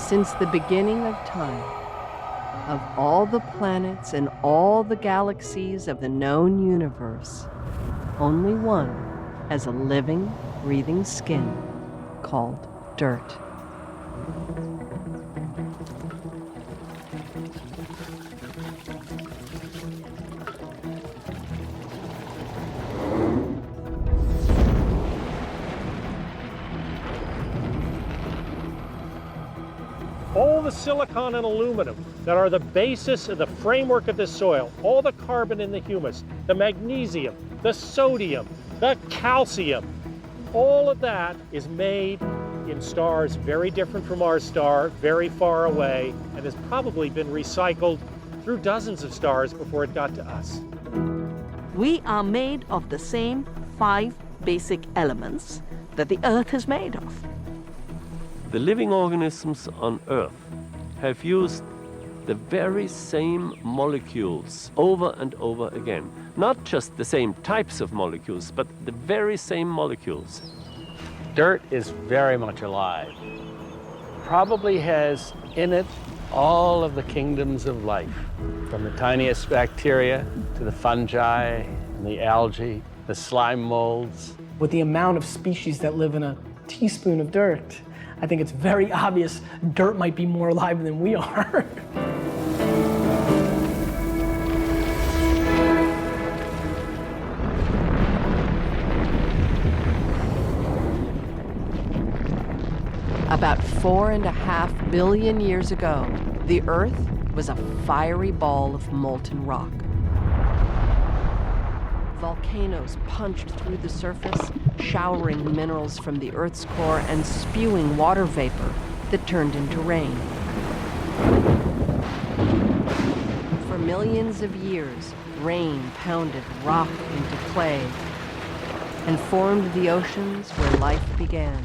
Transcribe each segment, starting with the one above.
Since the beginning of time, of all the planets and all the galaxies of the known universe, only one has a living, breathing skin called dirt. All the silicon and aluminum that are the basis of the framework of this soil, all the carbon in the humus, the magnesium, the sodium, the calcium, all of that is made in stars very different from our star, very far away, and has probably been recycled through dozens of stars before it got to us. We are made of the same 5 basic elements that the Earth is made of. The living organisms on Earth have used the very same molecules over and over again. Not just the same types of molecules, but the very same molecules. Dirt is very much alive. Probably has in it all of the kingdoms of life, from the tiniest bacteria to the fungi and the algae, the slime molds. With the amount of species that live in a teaspoon of dirt, I think it's very obvious dirt might be more alive than we are. About 4.5 billion years ago, the Earth was a fiery ball of molten rock. Volcanoes punched through the surface, showering minerals from the Earth's core and spewing water vapor that turned into rain. For millions of years, rain pounded rock into clay and formed the oceans where life began.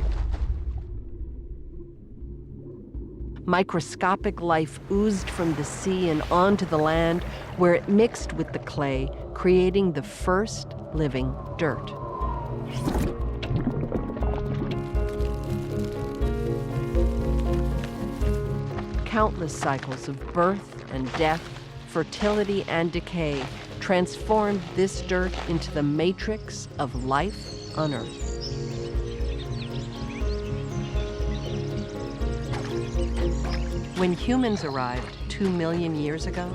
Microscopic life oozed from the sea and onto the land, where it mixed with the clay, creating the first living dirt. Countless cycles of birth and death, fertility and decay transformed this dirt into the matrix of life on Earth. When humans arrived 2 million years ago,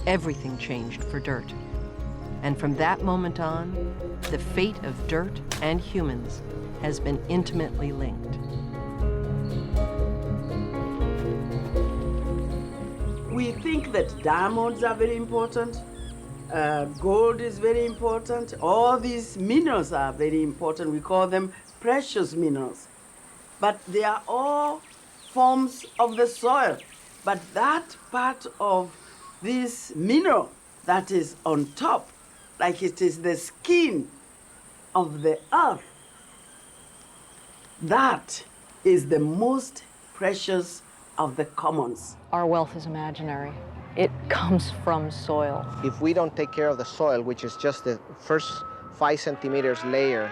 everything changed for dirt. And from that moment on, the fate of dirt and humans has been intimately linked. We think that diamonds are very important, gold is very important, all these minerals are very important. We call them precious minerals. But they are all forms of the soil. But that part of this mineral that is on top, like it is the skin of the earth, that is the most precious of the commons. Our wealth is imaginary. It comes from soil. If we don't take care of the soil, which is just the first 5 centimeters layer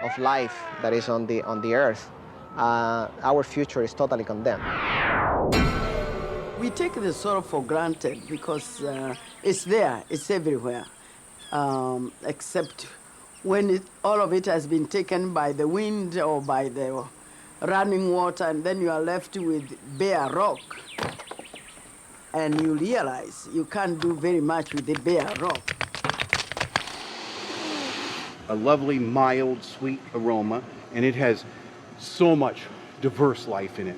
of life that is on the earth, our future is totally condemned. We take the soil for granted because it's there, it's everywhere, except when all of it has been taken by the wind or by the running water, and then you are left with bare rock. And you realize you can't do very much with the bare rock. A lovely, mild, sweet aroma, and it has so much diverse life in it.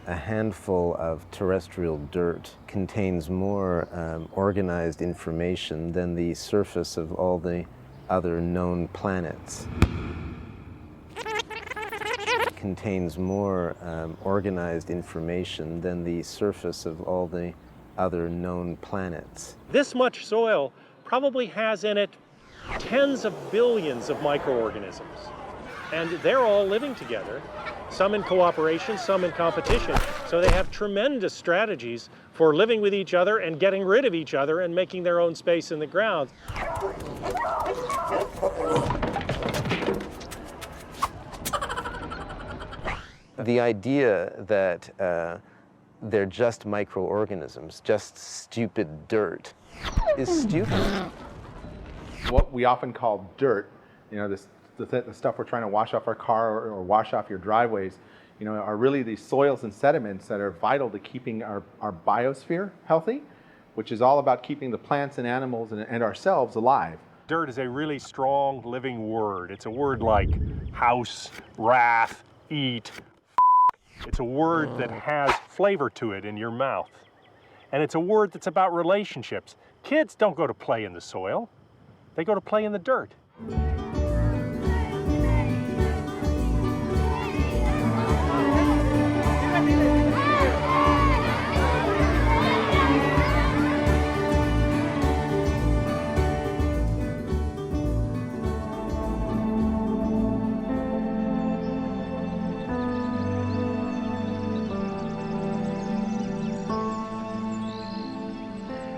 A handful of terrestrial dirt contains more organized information than the surface of all the other known planets. Contains more organized information than the surface of all the other known planets. This much soil probably has in it tens of billions of microorganisms. And they're all living together, some in cooperation, some in competition. So they have tremendous strategies for living with each other and getting rid of each other and making their own space in the ground. The idea that they're just microorganisms, just stupid dirt, is stupid. What we often call dirt, you know, the stuff we're trying to wash off our car or wash off your driveways, you know, are really these soils and sediments that are vital to keeping our biosphere healthy, which is all about keeping the plants and animals and ourselves alive. Dirt is a really strong living word. It's a word like house, wrath, eat. It's a word that has flavor to it in your mouth. And it's a word that's about relationships. Kids don't go to play in the soil. They go to play in the dirt.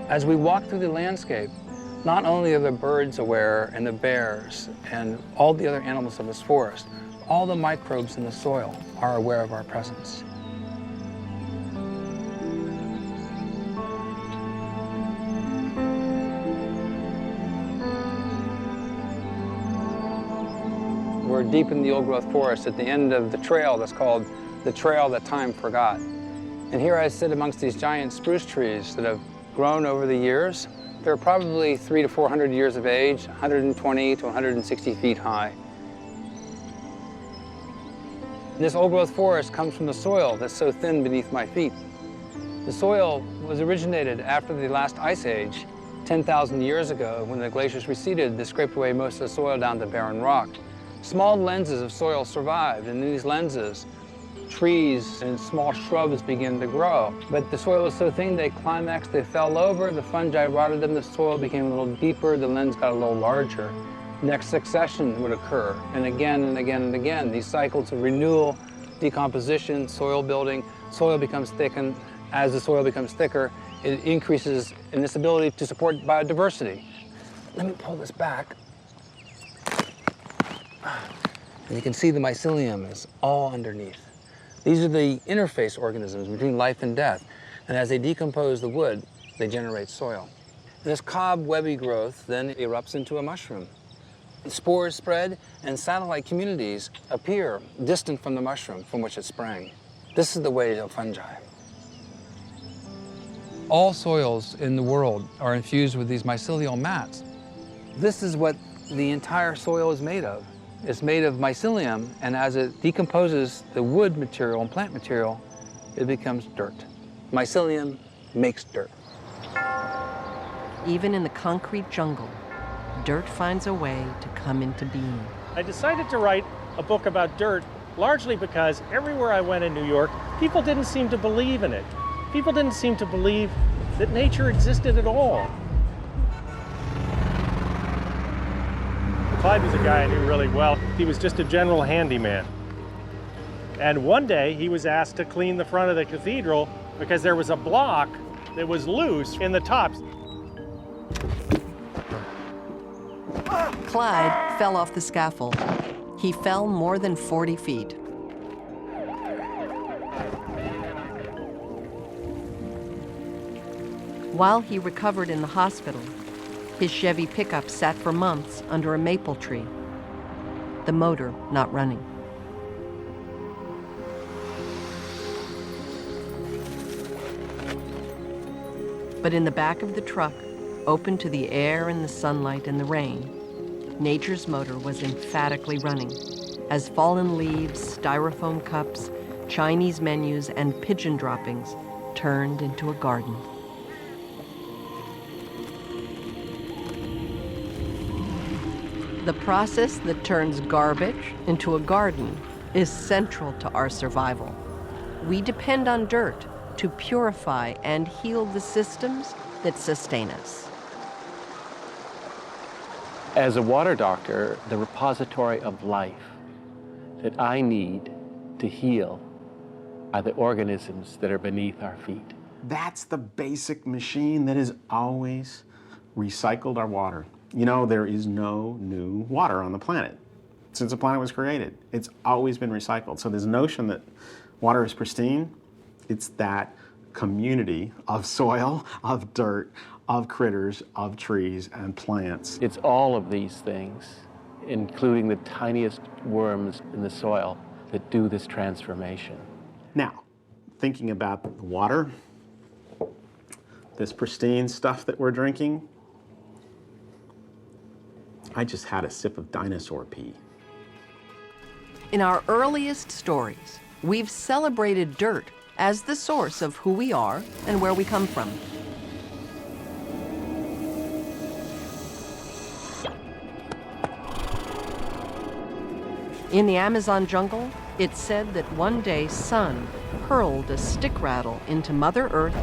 As we walk through the landscape, not only are the birds aware and the bears and all the other animals of this forest, all the microbes in the soil are aware of our presence. We're deep in the old-growth forest at the end of the trail that's called the trail that time forgot. And here I sit amongst these giant spruce trees that have grown over the years. They're probably 300 to 400 years of age, 120 to 160 feet high. And this old-growth forest comes from the soil that's so thin beneath my feet. The soil was originated after the last ice age, 10,000 years ago, when the glaciers receded. They scraped away most of the soil down to barren rock. Small lenses of soil survived, and in these lenses, trees and small shrubs began to grow. But the soil was so thin, they climaxed, they fell over, the fungi rotted them, the soil became a little deeper, the lens got a little larger. Next succession would occur, and again and again and again. These cycles of renewal, decomposition, soil building, soil becomes thickened. As the soil becomes thicker, it increases in its ability to support biodiversity. Let me pull this back. And you can see the mycelium is all underneath. These are the interface organisms between life and death. And as they decompose the wood, they generate soil. This cobwebby growth then erupts into a mushroom. Spores spread and satellite communities appear distant from the mushroom from which it sprang. This is the way of fungi. All soils in the world are infused with these mycelial mats. This is what the entire soil is made of. It's made of mycelium, and as it decomposes the wood material and plant material, it becomes dirt. Mycelium makes dirt. Even in the concrete jungle, dirt finds a way to come into being. I decided to write a book about dirt largely because everywhere I went in New York, people didn't seem to believe in it. People didn't seem to believe that nature existed at all. Clyde was a guy I knew really well. He was just a general handyman. And one day he was asked to clean the front of the cathedral because there was a block that was loose in the tops. Clyde fell off the scaffold. He fell more than 40 feet. While he recovered in the hospital, his Chevy pickup sat for months under a maple tree, the motor not running. But in the back of the truck, open to the air and the sunlight and the rain, nature's motor was emphatically running, as fallen leaves, styrofoam cups, Chinese menus, and pigeon droppings turned into a garden. The process that turns garbage into a garden is central to our survival. We depend on dirt to purify and heal the systems that sustain us. As a water doctor, the repository of life that I need to heal are the organisms that are beneath our feet. That's the basic machine that has always recycled our water. You know, there is no new water on the planet. since the planet was created. It's always been recycled. So this notion that water is pristine, it's that community of soil, of dirt, of critters, of trees and plants. It's all of these things, including the tiniest worms in the soil, that do this transformation. Now, thinking about the water, this pristine stuff that we're drinking, I just had a sip of dinosaur pee. In our earliest stories, we've celebrated dirt as the source of who we are and where we come from. In the Amazon jungle, it's said that one day Sun hurled a stick rattle into Mother Earth,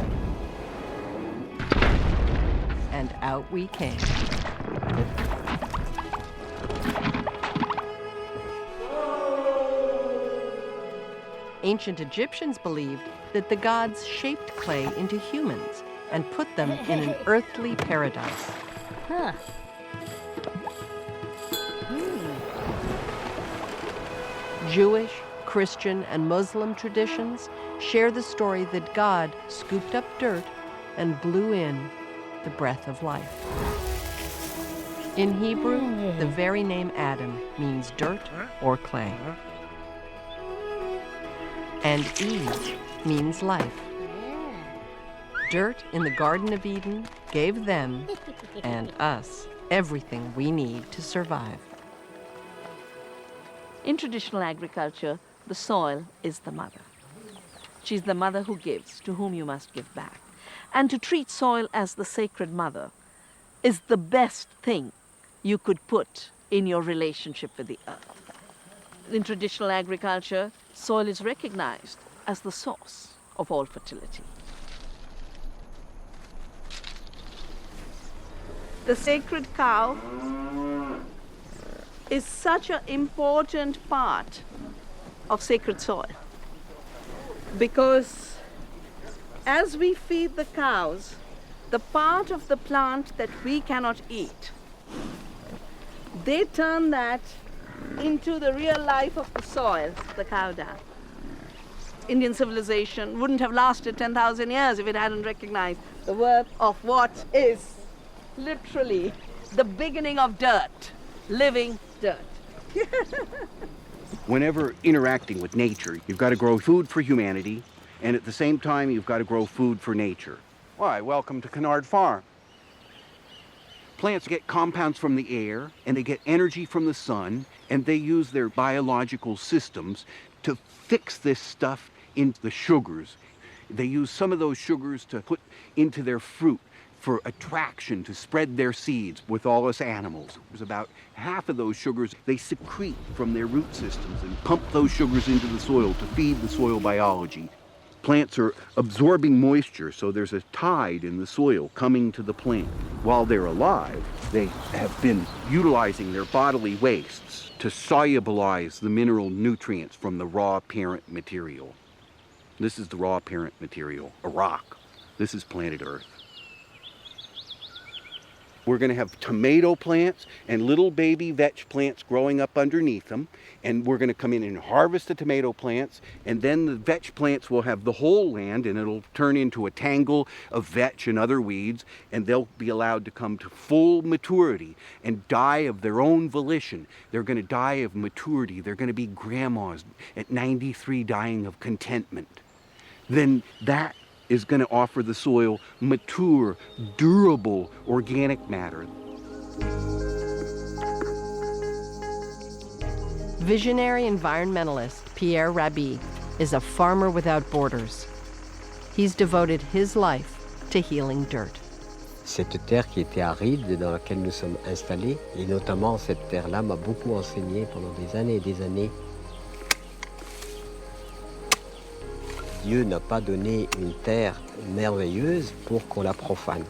and out we came. Ancient Egyptians believed that the gods shaped clay into humans and put them in an earthly paradise. Huh. Jewish, Christian, and Muslim traditions share the story that God scooped up dirt and blew in the breath of life. In Hebrew, the very name Adam means dirt or clay. And Eve means life. Dirt in the Garden of Eden gave them, and us, everything we need to survive. In traditional agriculture, the soil is the mother. She's the mother who gives, to whom you must give back. And to treat soil as the sacred mother is the best thing you could put in your relationship with the earth. In traditional agriculture, soil is recognized as the source of all fertility. The sacred cow is such an important part of sacred soil, because as we feed the cows the part of the plant that we cannot eat, they turn that into the real life of the soil, the cow dung. Indian civilization wouldn't have lasted 10,000 years if it hadn't recognized the worth of what is literally the beginning of dirt, living dirt. Whenever interacting with nature, you've got to grow food for humanity, and at the same time, you've got to grow food for nature. Why, welcome to Kennard Farm. Plants get compounds from the air, and they get energy from the sun, and they use their biological systems to fix this stuff into the sugars. They use some of those sugars to put into their fruit for attraction, to spread their seeds with all us animals. There's about half of those sugars they secrete from their root systems and pump those sugars into the soil to feed the soil biology. Plants are absorbing moisture, so there's a tide in the soil coming to the plant. While they're alive, they have been utilizing their bodily wastes to solubilize the mineral nutrients from the raw parent material. This is the raw parent material, a rock. This is planet Earth. We're going to have tomato plants and little baby vetch plants growing up underneath them. And we're going to come in and harvest the tomato plants. And then the vetch plants will have the whole land, and it'll turn into a tangle of vetch and other weeds. And they'll be allowed to come to full maturity and die of their own volition. They're going to die of maturity. They're going to be grandmas at 93 dying of contentment. Then that is going to offer the soil mature, durable organic matter. Visionary environmentalist Pierre Rabhi is a farmer without borders. He's devoted his life to healing dirt. Cette terre qui était aride dans laquelle nous sommes installés, et notamment cette terre-là m'a beaucoup enseigné pendant des années et des années. Dieu n'a pas donné une terre merveilleuse pour qu'on la profane.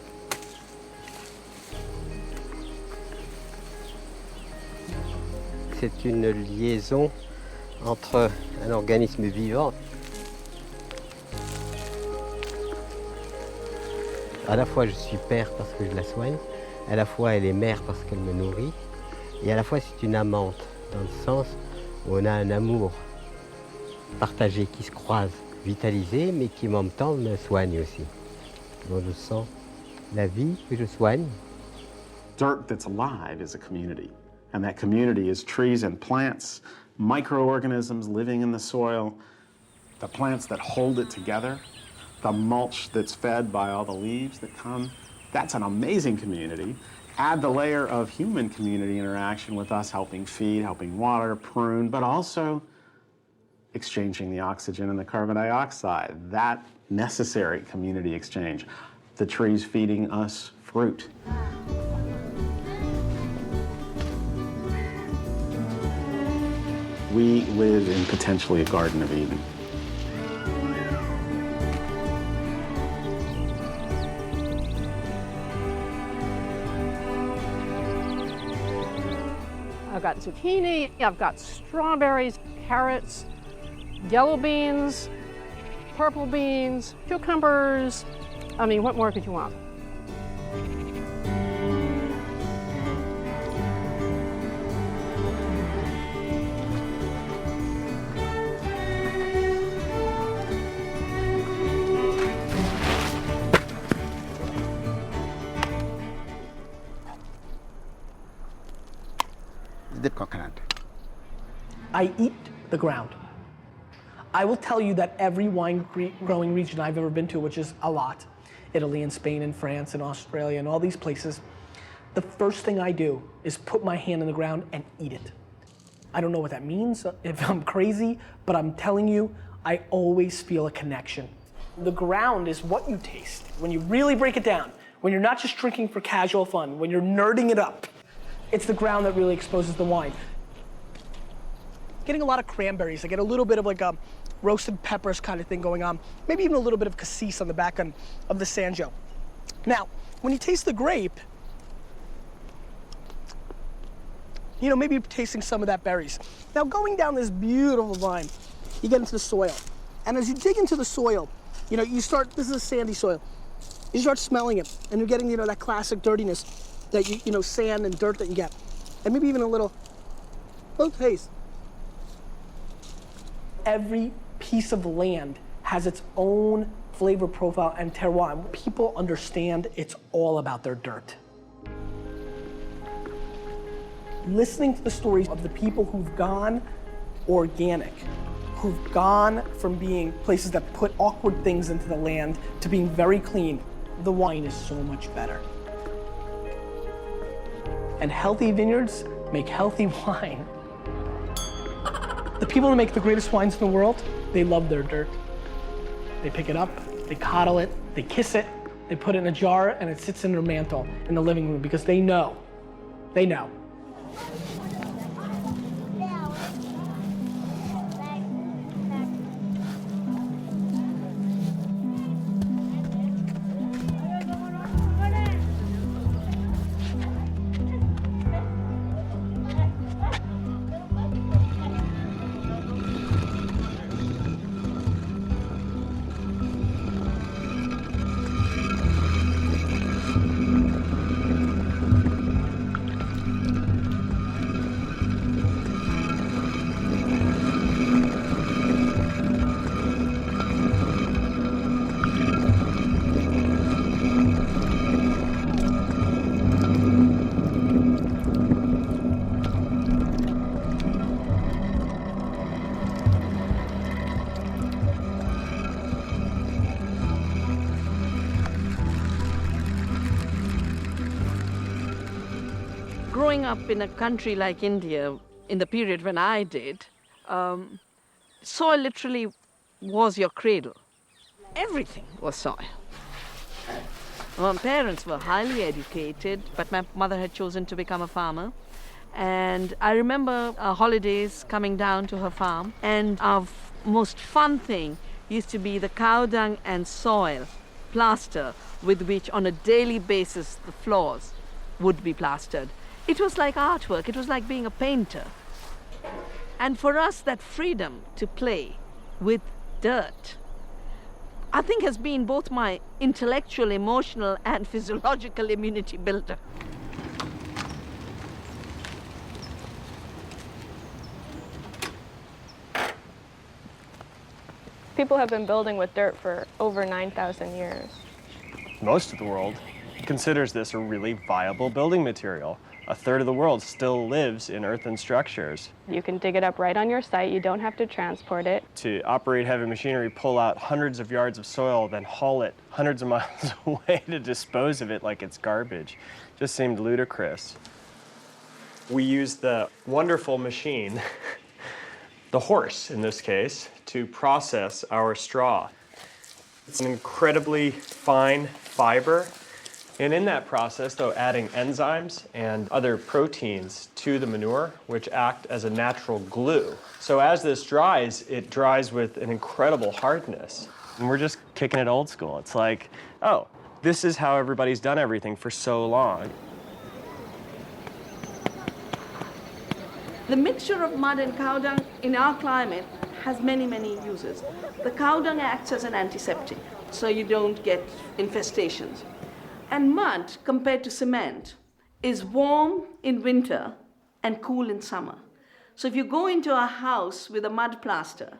C'est une liaison entre un organisme vivant. À la fois je suis père parce que je la soigne, à la fois elle est mère parce qu'elle me nourrit, et à la fois c'est une amante dans le sens où on a un amour partagé qui se croise, vitalisé, mais qui en même temps me soigne aussi. Donc je sens la vie que je soigne. Dirt that's alive is a community, and that community is trees and plants, microorganisms living in the soil, the plants that hold it together, the mulch that's fed by all the leaves that come. That's an amazing community. Add the layer of human community interaction with us helping feed, helping water, prune, but also exchanging the oxygen and the carbon dioxide. That necessary community exchange. The trees feeding us fruit. We live in potentially a Garden of Eden. I've got zucchini, I've got strawberries, carrots, yellow beans, purple beans, cucumbers. I mean, what more could you want? The coconut. I eat the ground. I will tell you that every wine growing region I've ever been to, which is a lot, Italy and Spain and France and Australia and all these places, the first thing I do is put my hand in the ground and eat it. I don't know what that means, if I'm crazy, but I'm telling you, I always feel a connection. The ground is what you taste. When you really break it down, when you're not just drinking for casual fun, when you're nerding it up, it's the ground that really exposes the wine. Getting a lot of cranberries. I get a little bit of like a roasted peppers kind of thing going on. Maybe even a little bit of cassis on the back end of the Sangiovese. Now, when you taste the grape, you know, maybe you're tasting some of that berries. Now, going down this beautiful vine, you get into the soil. And as you dig into the soil, you know, you start, this is a sandy soil. You start smelling it, and you're getting, you know, that classic dirtiness that you know, sand and dirt that you get. And maybe even a little taste. Every piece of land has its own flavor profile and terroir. People understand it's all about their dirt. Listening to the stories of the people who've gone organic, who've gone from being places that put awkward things into the land to being very clean, the wine is so much better. And healthy vineyards make healthy wine. The people that make the greatest wines in the world, they love their dirt. They pick it up, they coddle it, they kiss it, they put it in a jar, and it sits in their mantle in the living room because they know. They know. Growing up in a country like India, in the period when I did, soil literally was your cradle. Everything was soil. My parents were highly educated, but my mother had chosen to become a farmer. And I remember our holidays coming down to her farm, and our most fun thing used to be the cow dung and soil plaster with which on a daily basis the floors would be plastered. It was like artwork, it was like being a painter. And for us, that freedom to play with dirt, I think has been both my intellectual, emotional, and physiological immunity builder. People have been building with dirt for over 9,000 years. Most of the world considers this a really viable building material. A third of the world still lives in earthen structures. You can dig it up right on your site. You don't have to transport it. To operate heavy machinery, pull out hundreds of yards of soil, then haul it hundreds of miles away to dispose of it like it's garbage, just seemed ludicrous. We used the wonderful machine, the horse in this case, to process our straw. It's an incredibly fine fiber. And in that process, though, adding enzymes and other proteins to the manure, which act as a natural glue. So as this dries, it dries with an incredible hardness. And we're just kicking it old school. It's like, oh, this is how everybody's done everything for so long. The mixture of mud and cow dung in our climate has many, many uses. The cow dung acts as an antiseptic, so you don't get infestations. And mud, compared to cement, is warm in winter and cool in summer. So if you go into a house with a mud plaster,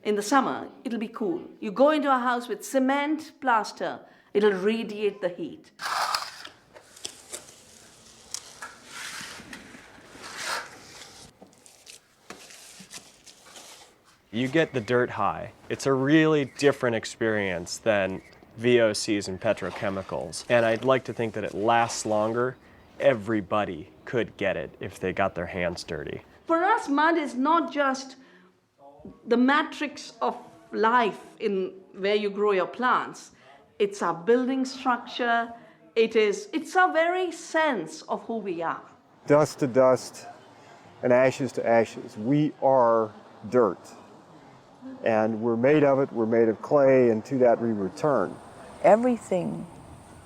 in the summer, it'll be cool. You go into a house with cement plaster, it'll radiate the heat. You get the dirt high. It's a really different experience than VOCs and petrochemicals. And I'd like to think that it lasts longer. Everybody could get it if they got their hands dirty. For us, mud is not just the matrix of life in where you grow your plants. It's our building structure. It's our very sense of who we are. Dust to dust and ashes to ashes. We are dirt. And we're made of it, we're made of clay, and to that we return. Everything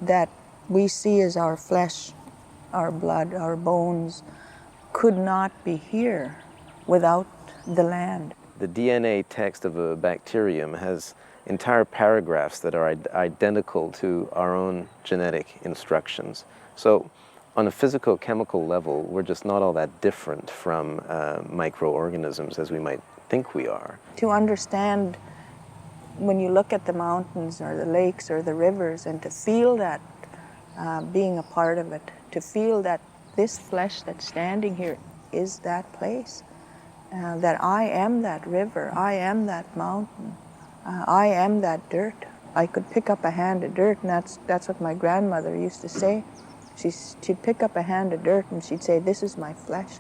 that we see as our flesh, our blood, our bones, could not be here without the land. The DNA text of a bacterium has entire paragraphs that are identical to our own genetic instructions. So on a physical chemical level, we're just not all that different from microorganisms as we might think we are. To understand, when you look at the mountains or the lakes or the rivers, and to feel that being a part of it, to feel that this flesh that's standing here is that place, that I am that river, I am that mountain, I am that dirt. I could pick up a hand of dirt, and that's what my grandmother used to say. She'd pick up a hand of dirt and she'd say, "This is my flesh."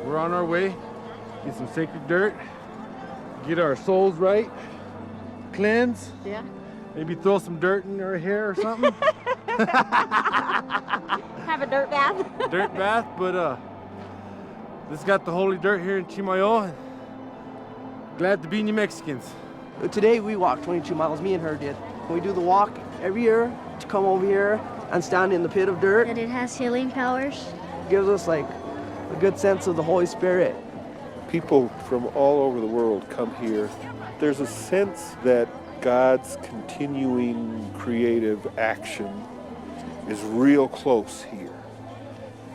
We're on our way, get some sacred dirt, get our souls right, cleanse. Yeah. Maybe throw some dirt in our hair or something. Have a dirt bath. Dirt bath, but this got the holy dirt here in Chimayo. Glad to be New Mexicans. Today we walked 22 miles, me and her did. We do the walk every year to come over here and stand in the pit of dirt. And it has healing powers. Gives us like a good sense of the Holy Spirit. People from all over the world come here. There's a sense that God's continuing creative action is real close here.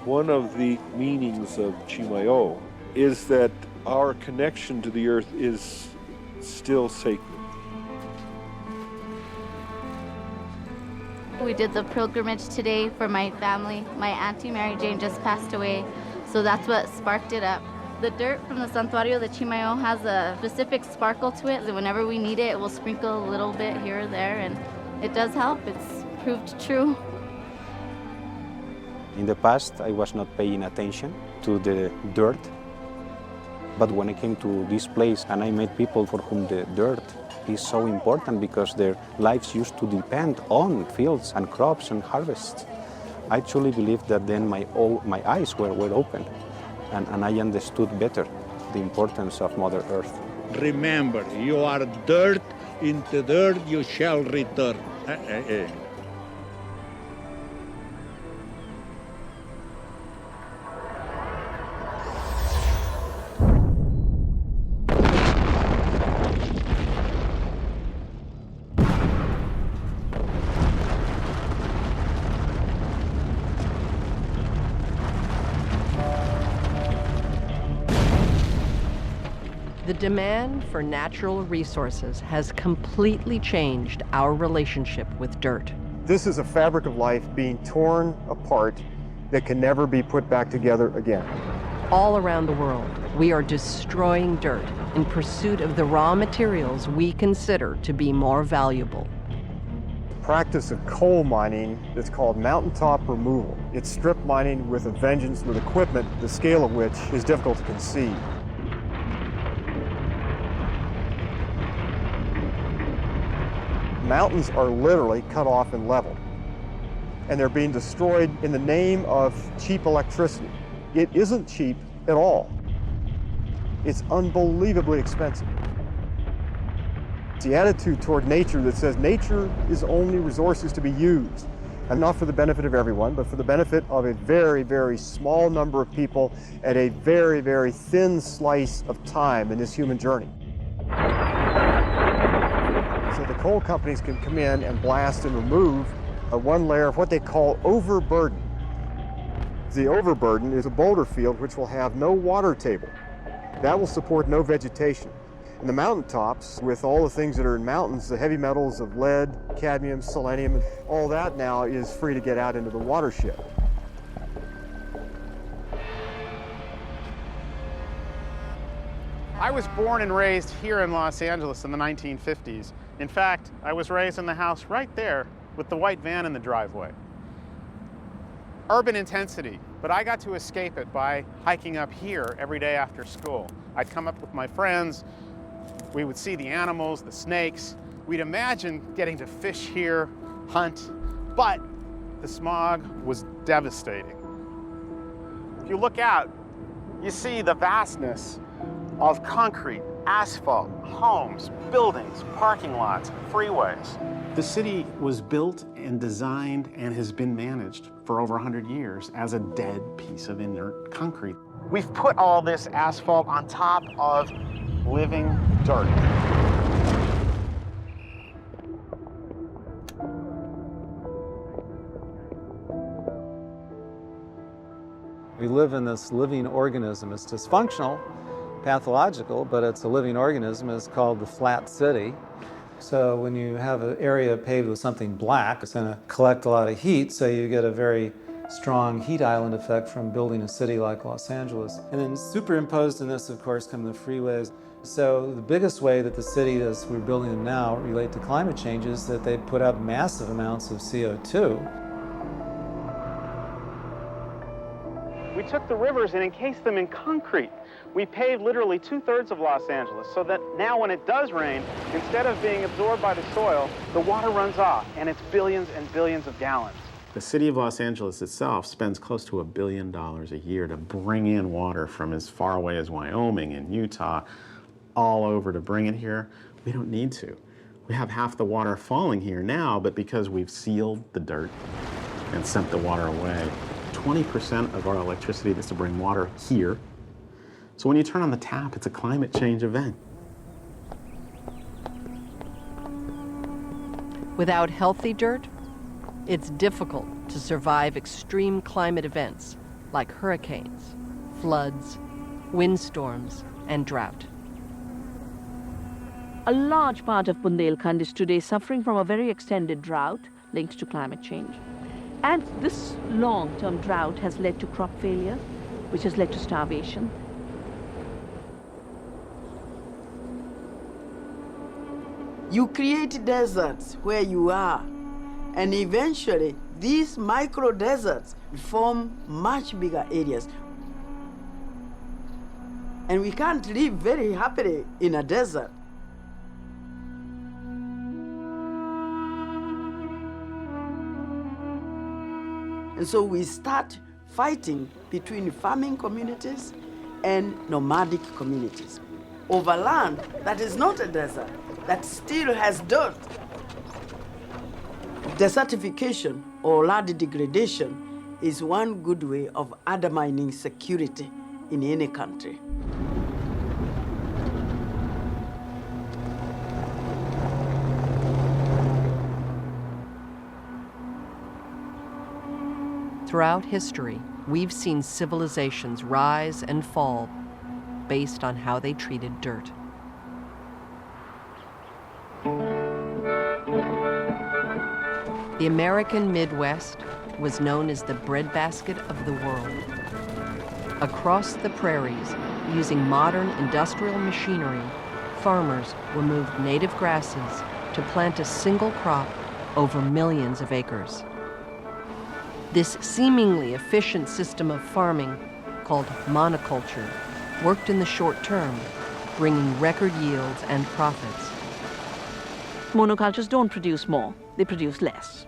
One of the meanings of Chimayo is that our connection to the earth is still sacred. We did the pilgrimage today for my family. My Auntie Mary Jane just passed away, so that's what sparked it up. The dirt from the Santuario de Chimayo has a specific sparkle to it, so whenever we need it, we'll sprinkle a little bit here or there, and it does help. It's proved true. In the past, I was not paying attention to the dirt, but when I came to this place and I met people for whom the dirt is so important because their lives used to depend on fields and crops and harvests, I truly believe that then my eyes were open. And I understood better the importance of Mother Earth. Remember, you are dirt, into dirt you shall return. The demand for natural resources has completely changed our relationship with dirt. This is a fabric of life being torn apart that can never be put back together again. All around the world, we are destroying dirt in pursuit of the raw materials we consider to be more valuable. Practice of coal mining that's called mountaintop removal. It's strip mining with a vengeance, with equipment, the scale of which is difficult to conceive. Mountains are literally cut off and leveled, and they're being destroyed in the name of cheap electricity. It isn't cheap at all. It's unbelievably expensive. It's the attitude toward nature that says nature is only resources to be used, and not for the benefit of everyone, but for the benefit of a very, very small number of people at a very, very thin slice of time in this human journey. So the coal companies can come in and blast and remove one layer of what they call overburden. The overburden is a boulder field which will have no water table. That will support no vegetation. And the mountaintops, with all the things that are in mountains, the heavy metals of lead, cadmium, selenium, all that now is free to get out into the watershed. I was born and raised here in Los Angeles in the 1950s. In fact, I was raised in the house right there with the white van in the driveway. Urban intensity, but I got to escape it by hiking up here every day after school. I'd come up with my friends, we would see the animals, the snakes. We'd imagine getting to fish here, hunt, but the smog was devastating. If you look out, you see the vastness of concrete, asphalt, homes, buildings, parking lots, freeways. The city was built and designed and has been managed for over 100 years as a dead piece of inert concrete. We've put all this asphalt on top of living dirt. We live in this living organism. It's dysfunctional, pathological, but it's a living organism. It's called the flat city. So when you have an area paved with something black, it's going to collect a lot of heat, so you get a very strong heat island effect from building a city like Los Angeles. And then superimposed in this, of course, come the freeways. So the biggest way that the city, as we're building them now, relate to climate change is that they put out massive amounts of CO2. We took the rivers and encased them in concrete. We paved literally 2/3 of Los Angeles so that now when it does rain, instead of being absorbed by the soil, the water runs off, and it's billions and billions of gallons. The city of Los Angeles itself spends close to $1 billion a year to bring in water from as far away as Wyoming and Utah, all over to bring it here. We don't need to. We have half the water falling here now, but because we've sealed the dirt and sent the water away, 20% of our electricity is to bring water here. So when you turn on the tap, it's a climate change event. Without healthy dirt, it's difficult to survive extreme climate events like hurricanes, floods, windstorms, and drought. A large part of Bundelkhand is today suffering from a very extended drought linked to climate change. And this long-term drought has led to crop failure, which has led to starvation. You create deserts where you are, and eventually these micro-deserts form much bigger areas. And we can't live very happily in a desert. And so we start fighting between farming communities and nomadic communities over land that is not a desert, that still has dirt. Desertification or land degradation is one good way of undermining security in any country. Throughout history, we've seen civilizations rise and fall based on how they treated dirt. The American Midwest was known as the breadbasket of the world. Across the prairies, using modern industrial machinery, farmers removed native grasses to plant a single crop over millions of acres. This seemingly efficient system of farming, called monoculture, worked in the short term, bringing record yields and profits. Monocultures don't produce more, they produce less.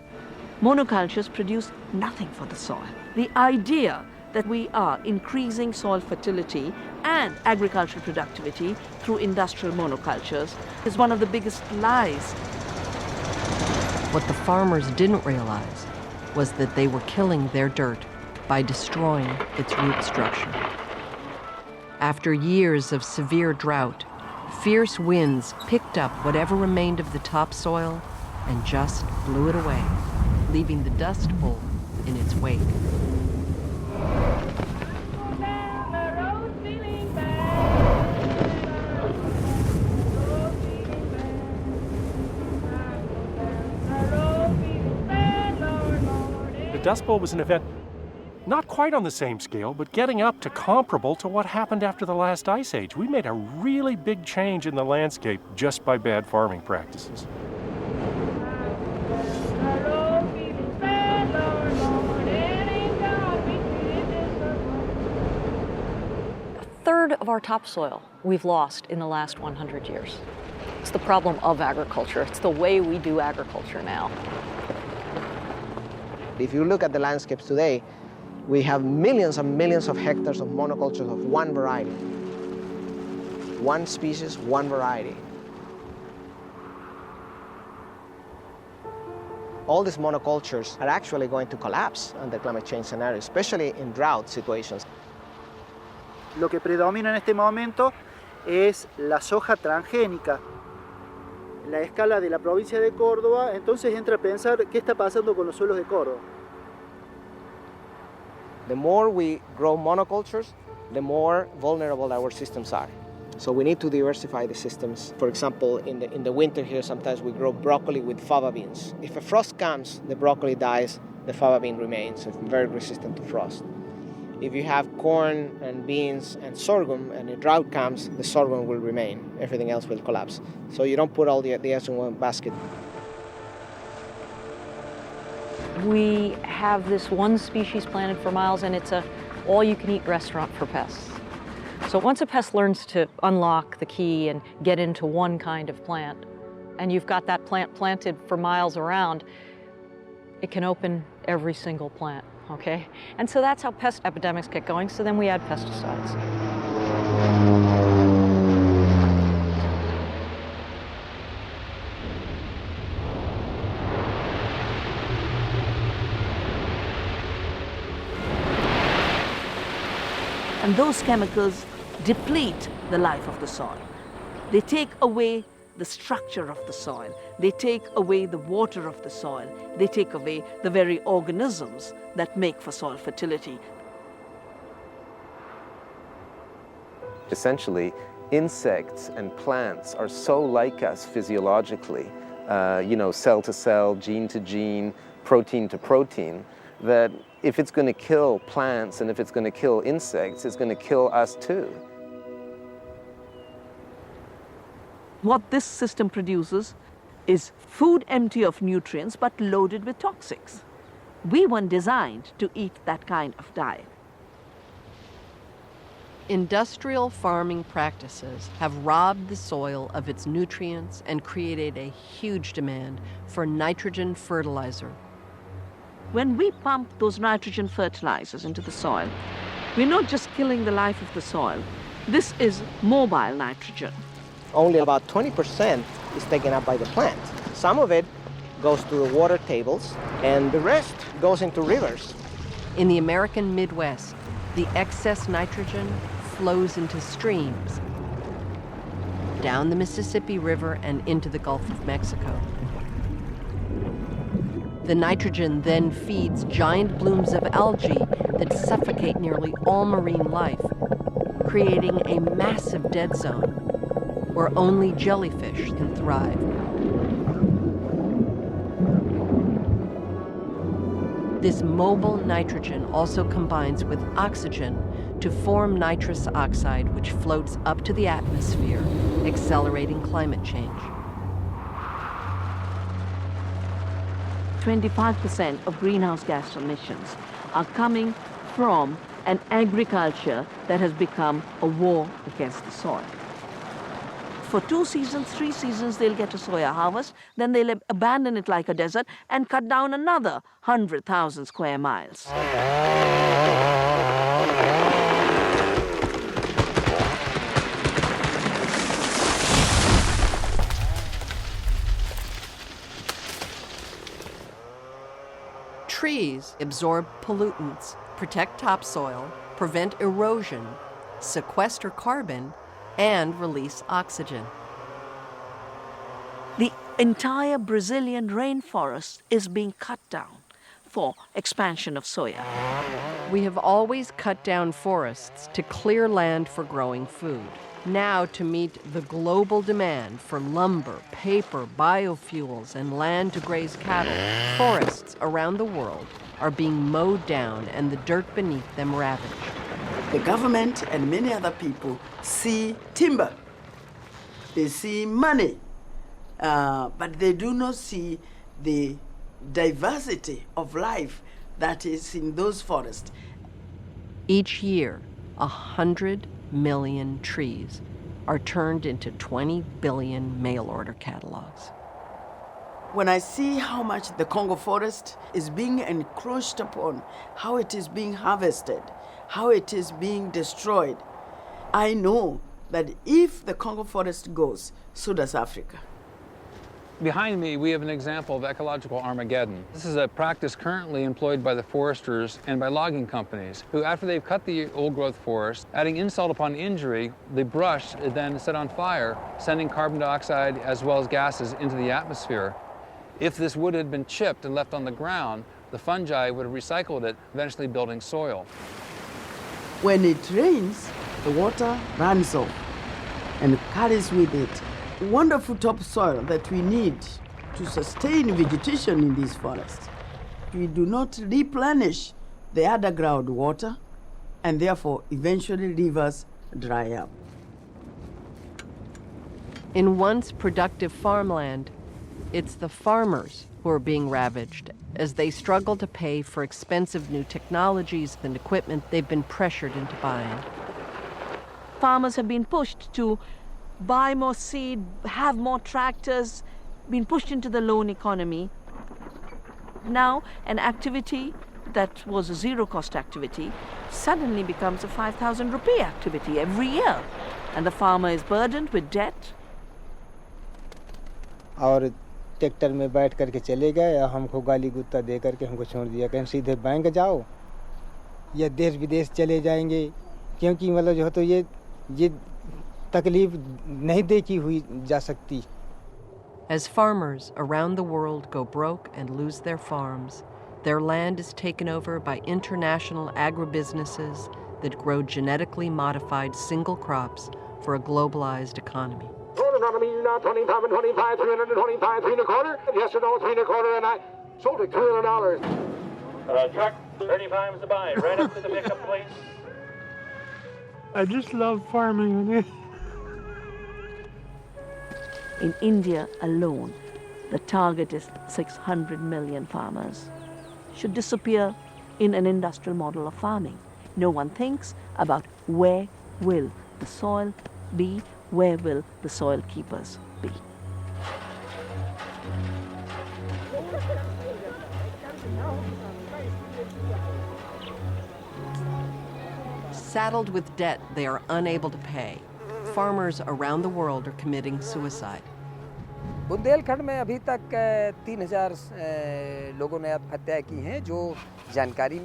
Monocultures produce nothing for the soil. The idea that we are increasing soil fertility and agricultural productivity through industrial monocultures is one of the biggest lies. What the farmers didn't realize was that they were killing their dirt by destroying its root structure. After years of severe drought, fierce winds picked up whatever remained of the topsoil and just blew it away, leaving the Dust Bowl in its wake. The Dust Bowl was an event not quite on the same scale, but getting up to comparable to what happened after the last ice age. We made a really big change in the landscape just by bad farming practices. A third of our topsoil we've lost in the last 100 years. It's the problem of agriculture. It's the way we do agriculture now. If you look at the landscapes today, we have millions and millions of hectares of monocultures of one variety. One species, one variety. All these monocultures are actually going to collapse under climate change scenario, especially in drought situations. Lo que predomina en este momento es la soja transgénica. En la escala de la provincia de Córdoba, entonces entra a pensar qué está pasando con los suelos de Córdoba. The more we grow monocultures, the more vulnerable our systems are. So we need to diversify the systems. For example, in the winter here, sometimes we grow broccoli with fava beans. If a frost comes, the broccoli dies, the fava bean remains. It's very resistant to frost. If you have corn and beans and sorghum and a drought comes, the sorghum will remain. Everything else will collapse. So you don't put all the eggs in one basket. We have this one species planted for miles, and it's a all-you-can-eat restaurant for pests. So once a pest learns to unlock the key and get into one kind of plant, and you've got that plant planted for miles around, it can open every single plant, okay? And so that's how pest epidemics get going, so then we add pesticides. And those chemicals deplete the life of the soil. They take away the structure of the soil. They take away the water of the soil. They take away the very organisms that make for soil fertility. Essentially, insects and plants are so like us physiologically, cell to cell, gene to gene, protein to protein, that if it's going to kill plants and if it's going to kill insects, it's going to kill us too. What this system produces is food empty of nutrients but loaded with toxics. We weren't designed to eat that kind of diet. Industrial farming practices have robbed the soil of its nutrients and created a huge demand for nitrogen fertilizer. When we pump those nitrogen fertilizers into the soil, we're not just killing the life of the soil. This is mobile nitrogen. Only about 20% is taken up by the plant. Some of it goes to the water tables, and the rest goes into rivers. In the American Midwest, the excess nitrogen flows into streams, down the Mississippi River and into the Gulf of Mexico. The nitrogen then feeds giant blooms of algae that suffocate nearly all marine life, creating a massive dead zone where only jellyfish can thrive. This mobile nitrogen also combines with oxygen to form nitrous oxide, which floats up to the atmosphere, accelerating climate change. 25% of greenhouse gas emissions are coming from an agriculture that has become a war against the soil. For 2 seasons, 3 seasons, they'll get a soya harvest, then they'll abandon it like a desert and cut down another 100,000 square miles. Trees absorb pollutants, protect topsoil, prevent erosion, sequester carbon, and release oxygen. The entire Brazilian rainforest is being cut down for expansion of soya. We have always cut down forests to clear land for growing food. Now, to meet the global demand for lumber, paper, biofuels, and land to graze cattle, forests around the world are being mowed down and the dirt beneath them ravaged. The government and many other people see timber, they see money, but they do not see the diversity of life that is in those forests. Each year, 100 million trees are turned into 20 billion mail order catalogs. When I see how much the Congo forest is being encroached upon, how it is being harvested, how it is being destroyed, I know that if the Congo forest goes, so does Africa. Behind me, we have an example of ecological Armageddon. This is a practice currently employed by the foresters and by logging companies, who, after they've cut the old-growth forest, adding insult upon injury, the brush is then set on fire, sending carbon dioxide as well as gases into the atmosphere. If this wood had been chipped and left on the ground, the fungi would have recycled it, eventually building soil. When it rains, the water runs off and carries with it wonderful topsoil that we need to sustain vegetation in these forests. We do not replenish the underground water, and therefore eventually rivers dry up. In once productive farmland, it's the farmers who are being ravaged as they struggle to pay for expensive new technologies and equipment they've been pressured into buying. Farmers have been pushed to buy more seed, have more tractors, been pushed into the loan economy. Now, an activity that was a zero-cost activity suddenly becomes a 5,000 rupee activity every year, and the farmer is burdened with debt. और tractor में बैठ करके चले गए या हमको गाली गुत्ता दे करके हमको छोड़ दिया, कहीं सीधे बैंक जाओ या देश विदेश चले जाएंगे, क्योंकि मतलब जो है तो ये तकलीफ नहीं देखी हुई जा सकती. As farmers around the world go broke and lose their farms, their land is taken over by international agribusinesses that grow genetically modified single crops for a globalized economy. 25 and 25, 325, 3 1/4. Yes or no, 3 1/4, and I sold it $300. Truck, 35 is the buy. Right up to the pickup, please. I just love farming. In India alone, the target is 600 million farmers should disappear in an industrial model of farming. No one thinks about where will the soil be, where will the soil keepers be. Saddled with debt they are unable to pay, farmers around the world are committing suicide. Bundelkhand में अभी तक 3000 लोगों ने आत्महत्या की हैं जो जानकारी.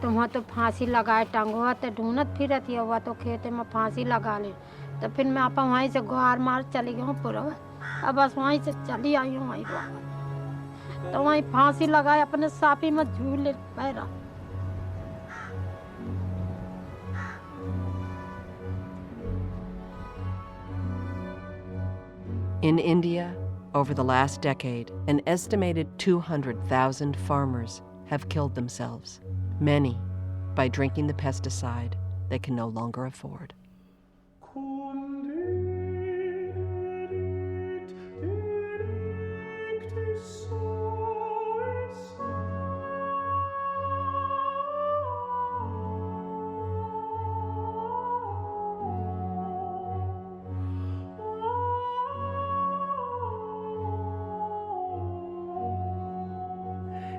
तो वहाँ तो फांसी लगाए टांगवा तो ढूंढत फिरत ही हुआ तो खेत में फांसी लगा ले तो फिर मैं आप वहीं से गुहार मार चली गई पूरा. अब बस वहीं से चली आई हूँ वहीं तो वहीं फांसी लगाए अपने सापी में झूल para. In India, over the last decade, an estimated 200,000 farmers have killed themselves, many by drinking the pesticide they can no longer afford.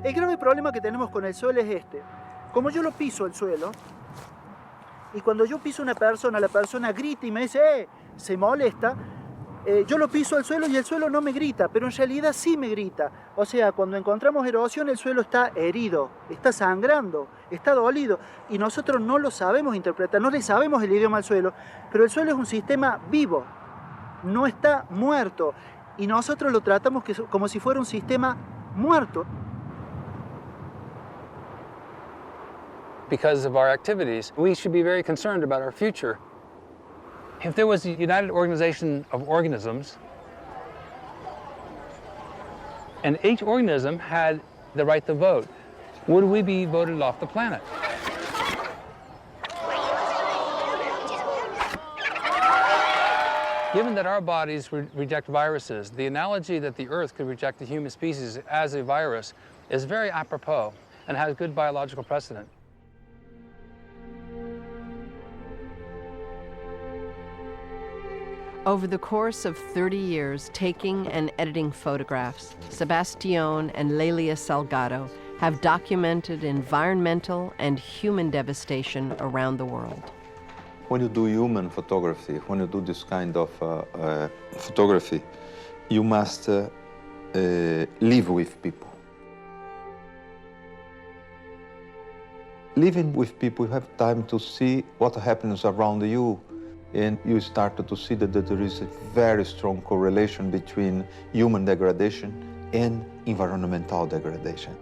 El grave problema que tenemos con el suelo es este. Como yo lo piso el suelo, y cuando yo piso una persona, la persona grita y me dice, se molesta, yo lo piso al suelo y el suelo no me grita, pero en realidad sí me grita. O sea, cuando encontramos erosión, el suelo está herido, está sangrando, está dolido, y nosotros no lo sabemos interpretar, no le sabemos el idioma al suelo, pero el suelo es un sistema vivo, no está muerto, y nosotros lo tratamos como si fuera un sistema muerto. Because of our activities, we should be very concerned about our future. If there was a united organization of organisms, and each organism had the right to vote, would we be voted off the planet? Given that our bodies reject viruses, the analogy that the Earth could reject the human species as a virus is very apropos and has good biological precedent. Over the course of 30 years taking and editing photographs, Sebastián and Lelia Salgado have documented environmental and human devastation around the world. When you do human photography, when you do this kind of photography, you must live with people. Living with people, you have time to see what happens around you. And you start to see that there is a very strong correlation between human degradation and environmental degradation.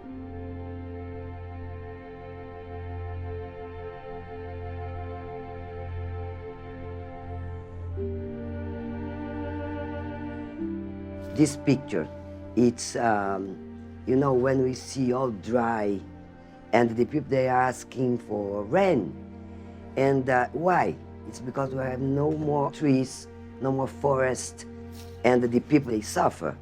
This picture, it's, you know, when we see all dry and the people, they are asking for rain. And why? It's because we have no more trees, no more forest, and the people, they suffer.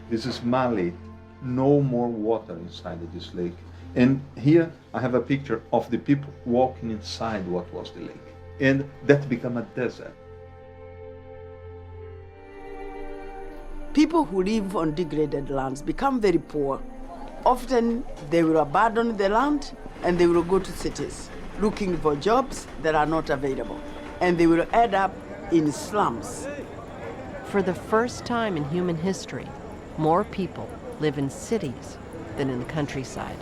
This is Mali, no more water inside of this lake. And here I have a picture of the people walking inside what was the lake. And that became a desert. People who live on degraded lands become very poor. Often they will abandon the land and they will go to cities, looking for jobs that are not available, and they will end up in slums. For the first time in human history, more people live in cities than in the countryside.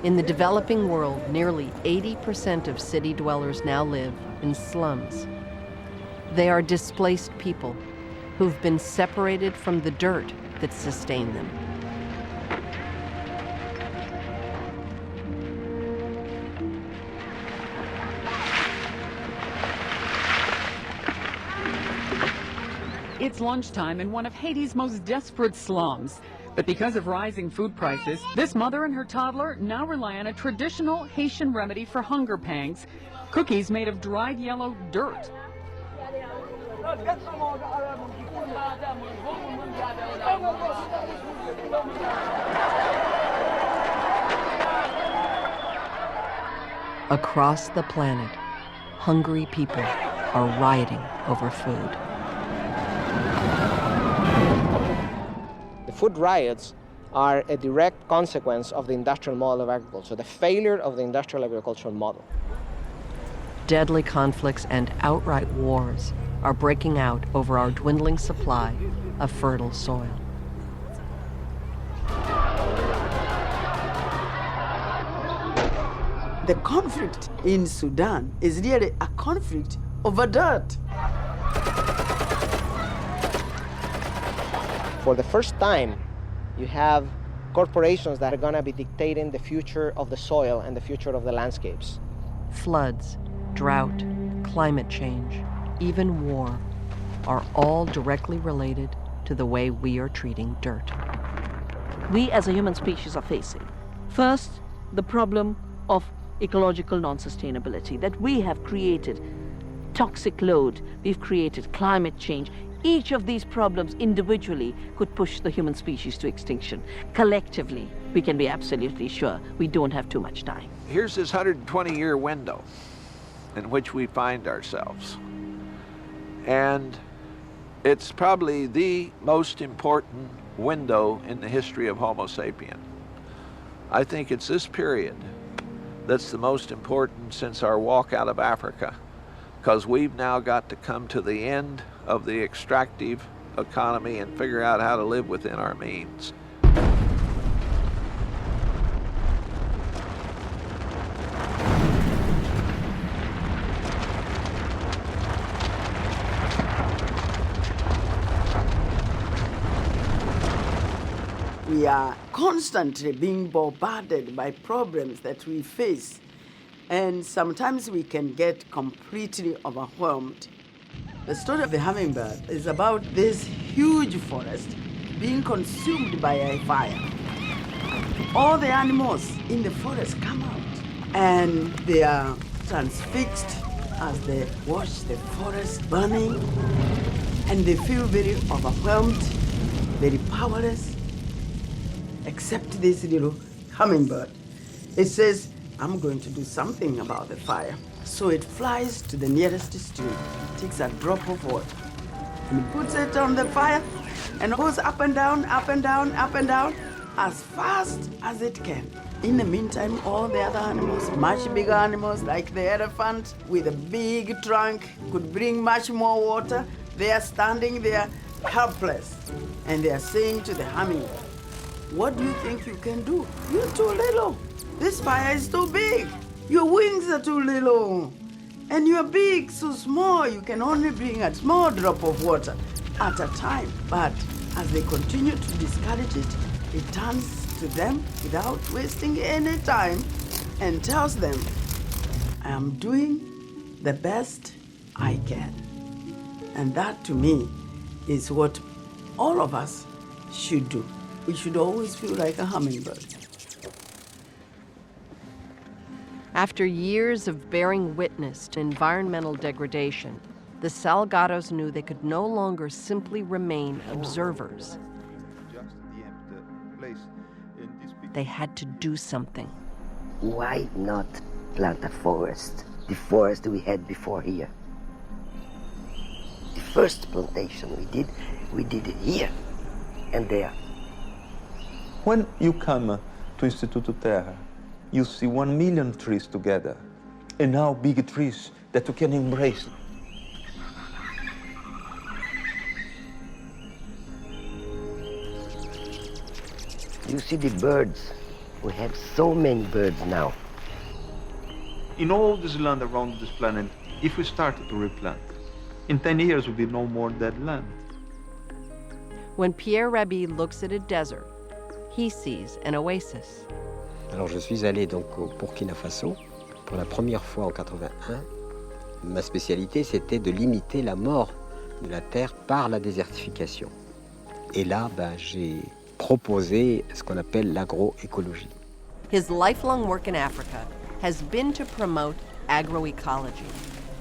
In the developing world, nearly 80% of city dwellers now live in slums. They are displaced people who've been separated from the dirt that sustained them. It's lunchtime in one of Haiti's most desperate slums. But because of rising food prices, this mother and her toddler now rely on a traditional Haitian remedy for hunger pangs, cookies made of dried yellow dirt. Across the planet, hungry people are rioting over food. The food riots are a direct consequence of the industrial model of agriculture, the failure of the industrial agricultural model. Deadly conflicts and outright wars are breaking out over our dwindling supply of fertile soil. The conflict in Sudan is really a conflict over dirt. For the first time, you have corporations that are going to be dictating the future of the soil and the future of the landscapes. Floods, drought, climate change, even war. are all directly related to the way we are treating dirt. We as a human species are facing. First, the problem of ecological non-sustainability, that we have created toxic load, we've created climate change. Each of these problems individually could push the human species to extinction. Collectively, we can be absolutely sure we don't have too much time. Here's this 120-year window in which we find ourselves. And it's probably the most important window in the history of Homo sapien. I think it's this period that's the most important since our walk out of Africa, because we've now got to come to the end of the extractive economy and figure out how to live within our means. We are constantly being bombarded by problems that we face, and sometimes we can get completely overwhelmed. The story of the hummingbird is about this huge forest being consumed by a fire. All the animals in the forest come out, and they are transfixed as they watch the forest burning, and they feel very overwhelmed, very powerless, except this little hummingbird. It says, I'm going to do something about the fire. So it flies to the nearest stream, takes a drop of water, and puts it on the fire, and goes up and down, up and down, up and down, as fast as it can. In the meantime, all the other animals, much bigger animals like the elephant with a big trunk, could bring much more water. They are standing there helpless, and they are saying to the hummingbird, what do you think you can do? You're too little. This fire is too big. Your wings are too little. And you're big, so small, you can only bring a small drop of water at a time. But as they continue to discourage it, it turns to them without wasting any time and tells them, I am doing the best I can. And that, to me, is what all of us should do. We should always feel like a hummingbird. After years of bearing witness to environmental degradation, the Salgados knew they could no longer simply remain observers. They had to do something. Why not plant a forest? The forest we had before here. The first plantation we did it here and there. When you come to Instituto Terra, you see 1 million trees together, and now big trees that you can embrace. You see the birds. We have so many birds now. In all this land around this planet, if we start to replant, in 10 years will be no more dead land. When Pierre Rabhi looks at a desert, he sees an oasis. Alors je suis allé donc au Burkina Faso pour la première fois en 81. Ma spécialité c'était de limiter la mort de la terre par la désertification. Et là, j'ai proposé ce qu'on appelle l'agroécologie. His lifelong work in Africa has been to promote agroecology,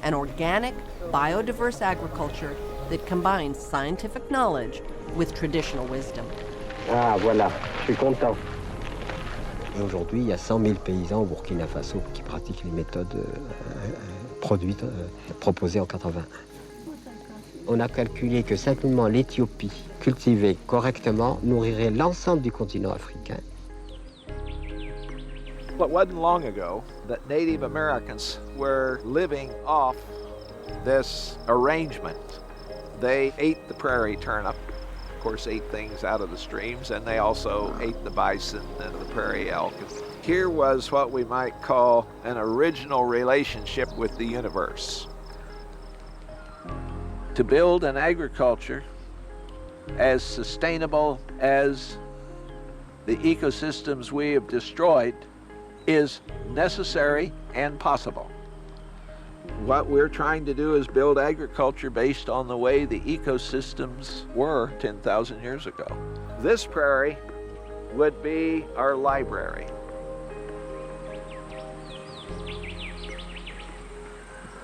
an organic, biodiverse agriculture that combines scientific knowledge with traditional wisdom. Ah voilà, je suis content. Et aujourd'hui, il y a 100 000 paysans au Burkina Faso qui pratiquent les méthodes proposées en 81. On a calculé que simplement l'Éthiopie, cultivée correctement, nourrirait l'ensemble du continent africain. Well, it wasn't long ago that Native Americans were living off this arrangement. They ate the prairie turnip, of course ate things out of the streams, and they also ate the bison and the prairie elk. Here was what we might call an original relationship with the universe. To build an agriculture as sustainable as the ecosystems we have destroyed is necessary and possible. What we're trying to do is build agriculture based on the way the ecosystems were 10,000 years ago. This prairie would be our library.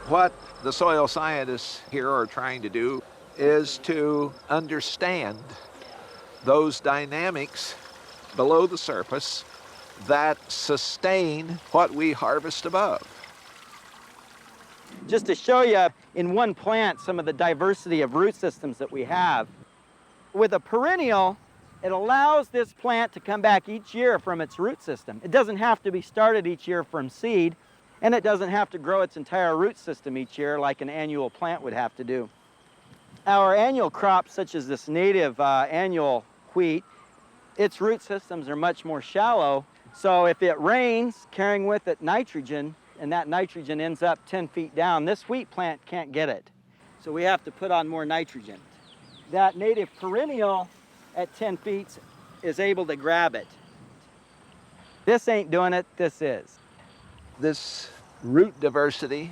What the soil scientists here are trying to do is to understand those dynamics below the surface that sustain what we harvest above. Just to show you in one plant some of the diversity of root systems that we have. With a perennial, it allows this plant to come back each year from its root system. It doesn't have to be started each year from seed, and it doesn't have to grow its entire root system each year like an annual plant would have to do. Our annual crops, such as this native annual wheat, its root systems are much more shallow, so if it rains, carrying with it nitrogen, and that nitrogen ends up 10 feet down, this wheat plant can't get it. So we have to put on more nitrogen. That native perennial at 10 feet is able to grab it. This ain't doing it, this is. This root diversity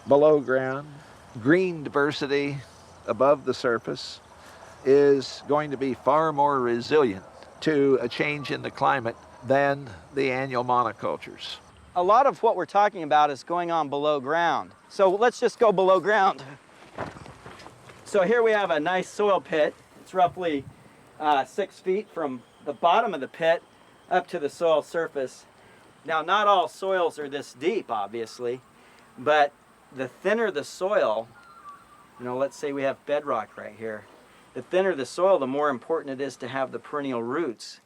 below ground, green diversity above the surface is going to be far more resilient to a change in the climate than the annual monocultures. A lot of what we're talking about is going on below ground. So let's just go below ground. So here we have a nice soil pit. It's roughly 6 feet from the bottom of the pit up to the soil surface. Now, not all soils are this deep, obviously, but the thinner the soil, let's say we have bedrock right here. The thinner the soil, the more important it is to have the perennial roots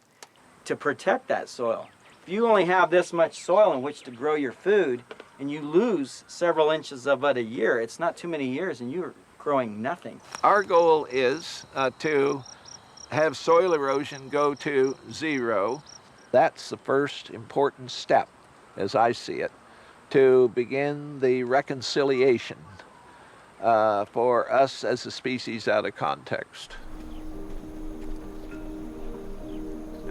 to protect that soil. If you only have this much soil in which to grow your food and you lose several inches of it a year, it's not too many years and you're growing nothing. Our goal is to have soil erosion go to zero. That's the first important step, as I see it, to begin the reconciliation for us as a species out of context.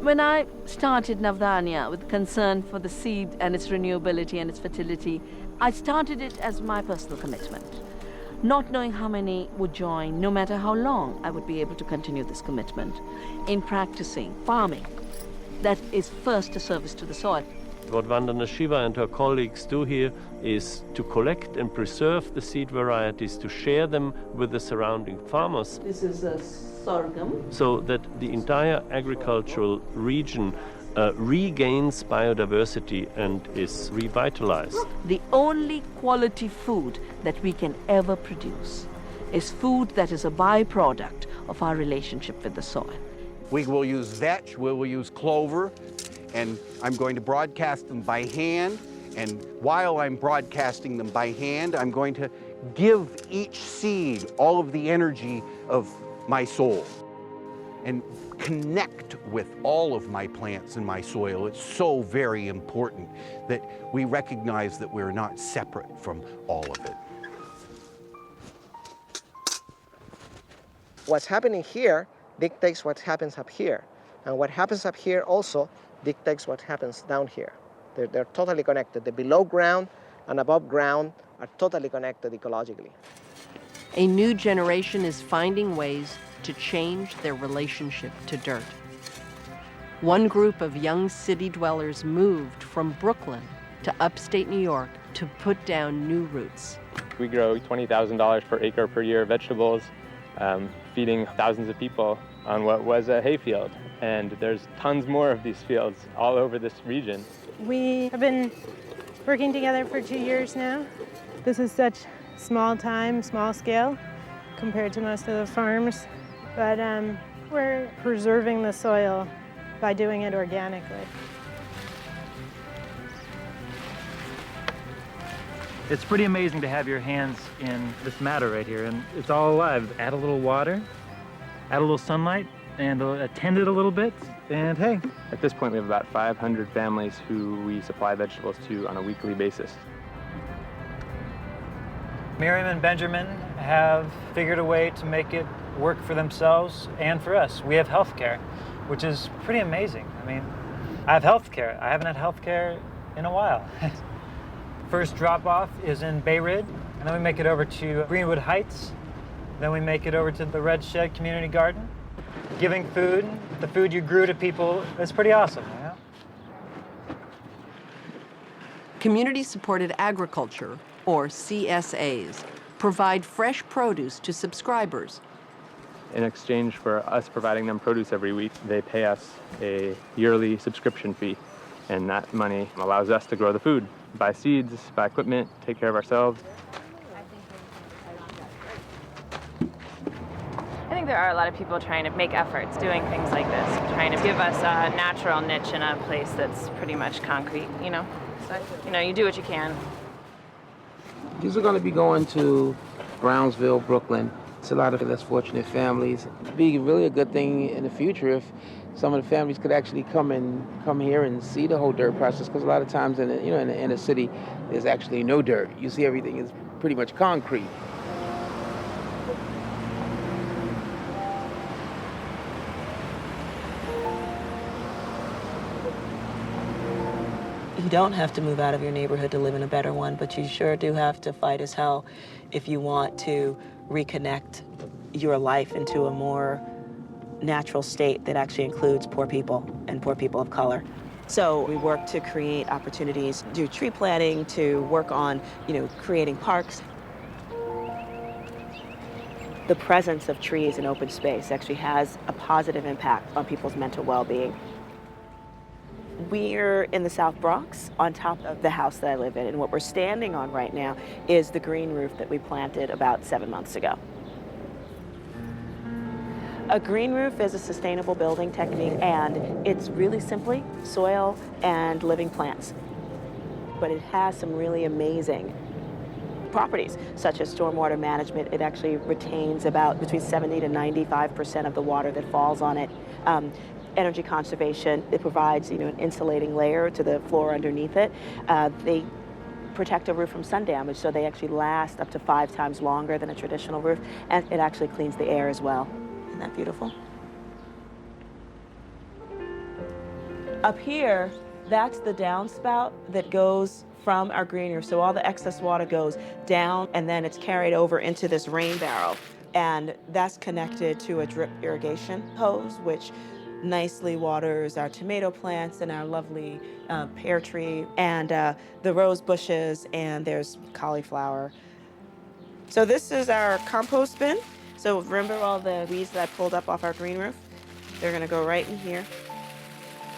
When I started Navdanya with concern for the seed and its renewability and its fertility, I started it as my personal commitment, not knowing how many would join, no matter how long I would be able to continue this commitment in practicing farming that is first a service to the soil. What Vandana Shiva and her colleagues do here is to collect and preserve the seed varieties, to share them with the surrounding farmers. This is a sorghum. So that the entire agricultural region regains biodiversity and is revitalized. The only quality food that we can ever produce is food that is a byproduct of our relationship with the soil. We will use vetch, we will use clover, and I'm going to broadcast them by hand. And while I'm broadcasting them by hand, I'm going to give each seed all of the energy of my soul and connect with all of my plants and my soil. It's so very important that we recognize that we're not separate from all of it. What's happening here dictates what happens up here. And what happens up here also dictates what happens down here. They're totally connected. The below ground and above ground are totally connected ecologically. A new generation is finding ways to change their relationship to dirt. One group of young city dwellers moved from Brooklyn to upstate New York to put down new roots. We grow $20,000 per acre per year of vegetables, feeding thousands of people on what was a hayfield. And there's tons more of these fields all over this region. We have been working together for 2 years now. This is such small time, small scale compared to most of the farms, but we're preserving the soil by doing it organically. It's pretty amazing to have your hands in this matter right here, and it's all alive. Add a little water, add a little sunlight, and attend it a little bit, and hey. At this point, we have about 500 families who we supply vegetables to on a weekly basis. Miriam and Benjamin have figured a way to make it work for themselves and for us. We have health care, which is pretty amazing. I mean, I have health care. I haven't had health care in a while. First drop-off is in Bay Ridge, and then we make it over to Greenwood Heights. Then we make it over to the Red Shed Community Garden. Giving food, the food you grew to people, is pretty awesome. Yeah? Community-supported agriculture, or CSAs, provide fresh produce to subscribers. In exchange for us providing them produce every week, they pay us a yearly subscription fee, and that money allows us to grow the food, buy seeds, buy equipment, take care of ourselves. I think there are a lot of people trying to make efforts doing things like this, trying to give us a natural niche in a place that's pretty much concrete, you know? So, you know, you do what you can. These are going to be going to Brownsville, Brooklyn. It's a lot of less fortunate families. It'd be really a good thing in the future if some of the families could actually come here and see the whole dirt process, because a lot of times in the inner city, there's actually no dirt. You see everything is pretty much concrete. You don't have to move out of your neighborhood to live in a better one, but you sure do have to fight as hell if you want to reconnect your life into a more natural state that actually includes poor people and poor people of color. So we work to create opportunities, do tree planting, to work on, creating parks. The presence of trees in open space actually has a positive impact on people's mental well-being. We're in the South Bronx on top of the house that I live in, and what we're standing on right now is the green roof that we planted about 7 months ago. A green roof is a sustainable building technique, and it's really simply soil and living plants. But it has some really amazing properties, such as stormwater management. It actually retains about between 70 to 95% of the water that falls on it. Energy conservation, it provides an insulating layer to the floor underneath it. They protect a roof from sun damage, so they actually last up to 5 times longer than a traditional roof, and it actually cleans the air as well. Isn't that beautiful? Up here, that's the downspout that goes from our green roof, so all the excess water goes down, and then it's carried over into this rain barrel, and that's connected to a drip irrigation hose, which nicely waters our tomato plants and our lovely pear tree and the rose bushes, and there's cauliflower. So this is our compost bin. So remember all the weeds that I pulled up off our green roof? They're gonna go right in here.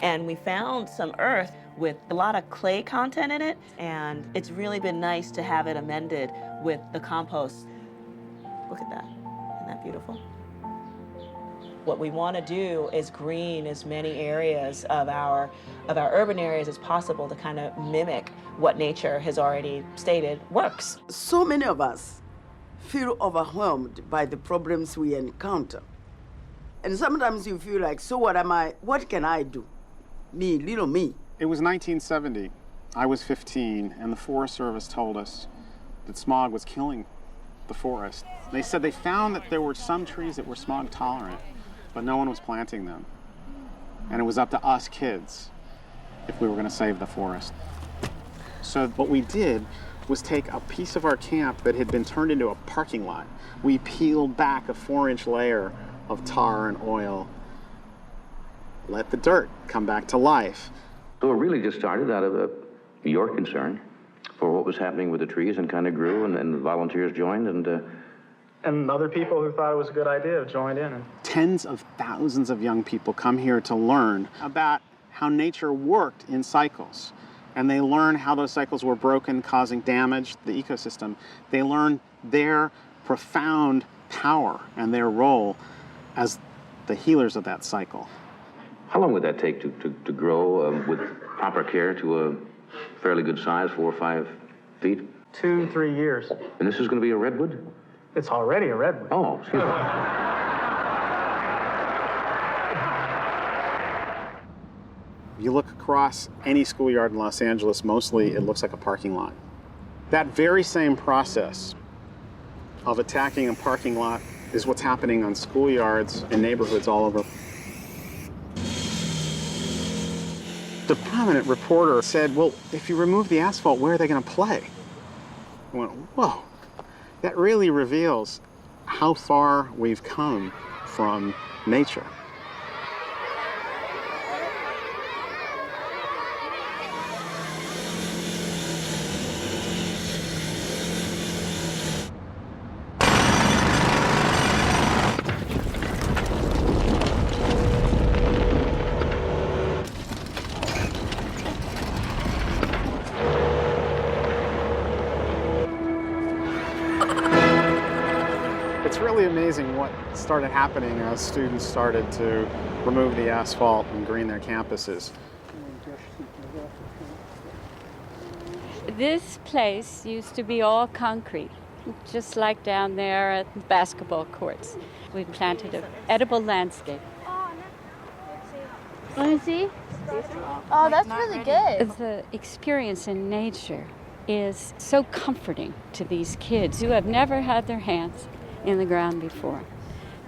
And we found some earth with a lot of clay content in it, and it's really been nice to have it amended with the compost. Look at that, isn't that beautiful? What we want to do is green as many areas of our urban areas as possible to kind of mimic what nature has already stated works. So many of us feel overwhelmed by the problems we encounter. And sometimes you feel like, so what can I do? Me, little me. It was 1970. I was 15, and the Forest Service told us that smog was killing the forest. They said they found that there were some trees that were smog tolerant, but no one was planting them. And it was up to us kids if we were going to save the forest. So what we did was take a piece of our camp that had been turned into a parking lot. We peeled back a 4-inch layer of tar and oil, let the dirt come back to life. So it really just started out of your concern for what was happening with the trees, and kind of grew, and the volunteers joined, And other people who thought it was a good idea have joined in. Tens of thousands of young people come here to learn about how nature worked in cycles. And they learn how those cycles were broken, causing damage to the ecosystem. They learn their profound power and their role as the healers of that cycle. How long would that take to grow with proper care to a fairly good size, 4 or 5 feet? 2-3 years. And this is going to be a redwood? It's already a redwood. Oh, excuse me. If you look across any schoolyard in Los Angeles, mostly it looks like a parking lot. That very same process of attacking a parking lot is what's happening on schoolyards and neighborhoods all over. The prominent reporter said, well, if you remove the asphalt, where are they going to play? I went, whoa, that really reveals how far we've come from nature. It's really amazing what started happening as students started to remove the asphalt and green their campuses. This place used to be all concrete, just like down there at the basketball courts. We planted an edible landscape. Want to see? Oh, that's really good. The experience in nature is so comforting to these kids who have never had their hands in the ground before.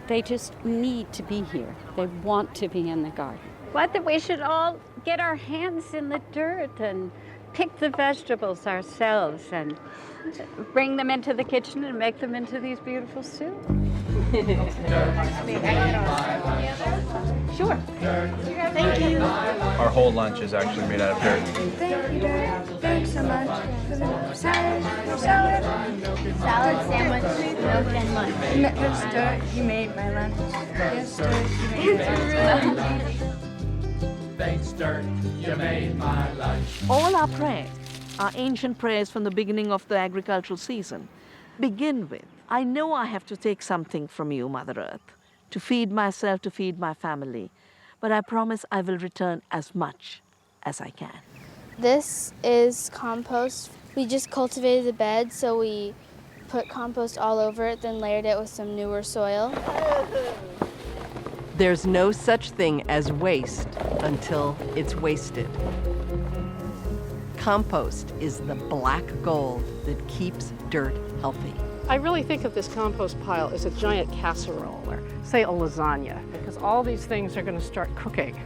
They just need to be here. They want to be in the garden. What, that we should all get our hands in the dirt and pick the vegetables ourselves and bring them into the kitchen and make them into these beautiful soups. Sure. Thank you. Our whole lunch is actually made out of dirt. Thank you, Dirt. Thanks so much. Salad. Salad sandwich, milk and lunch. Yes, Dirt, you made my lunch. Yes, Dirt, you made my lunch. Thanks, Dirt, you made my lunch. All our prayers, our ancient prayers from the beginning of the agricultural season, begin with, I know I have to take something from you, Mother Earth, to feed myself, to feed my family, but I promise I will return as much as I can. This is compost. We just cultivated the bed, so we put compost all over it, then layered it with some newer soil. There's no such thing as waste until it's wasted. Compost is the black gold that keeps dirt healthy. I really think of this compost pile as a giant casserole, or say a lasagna, because all these things are going to start cooking.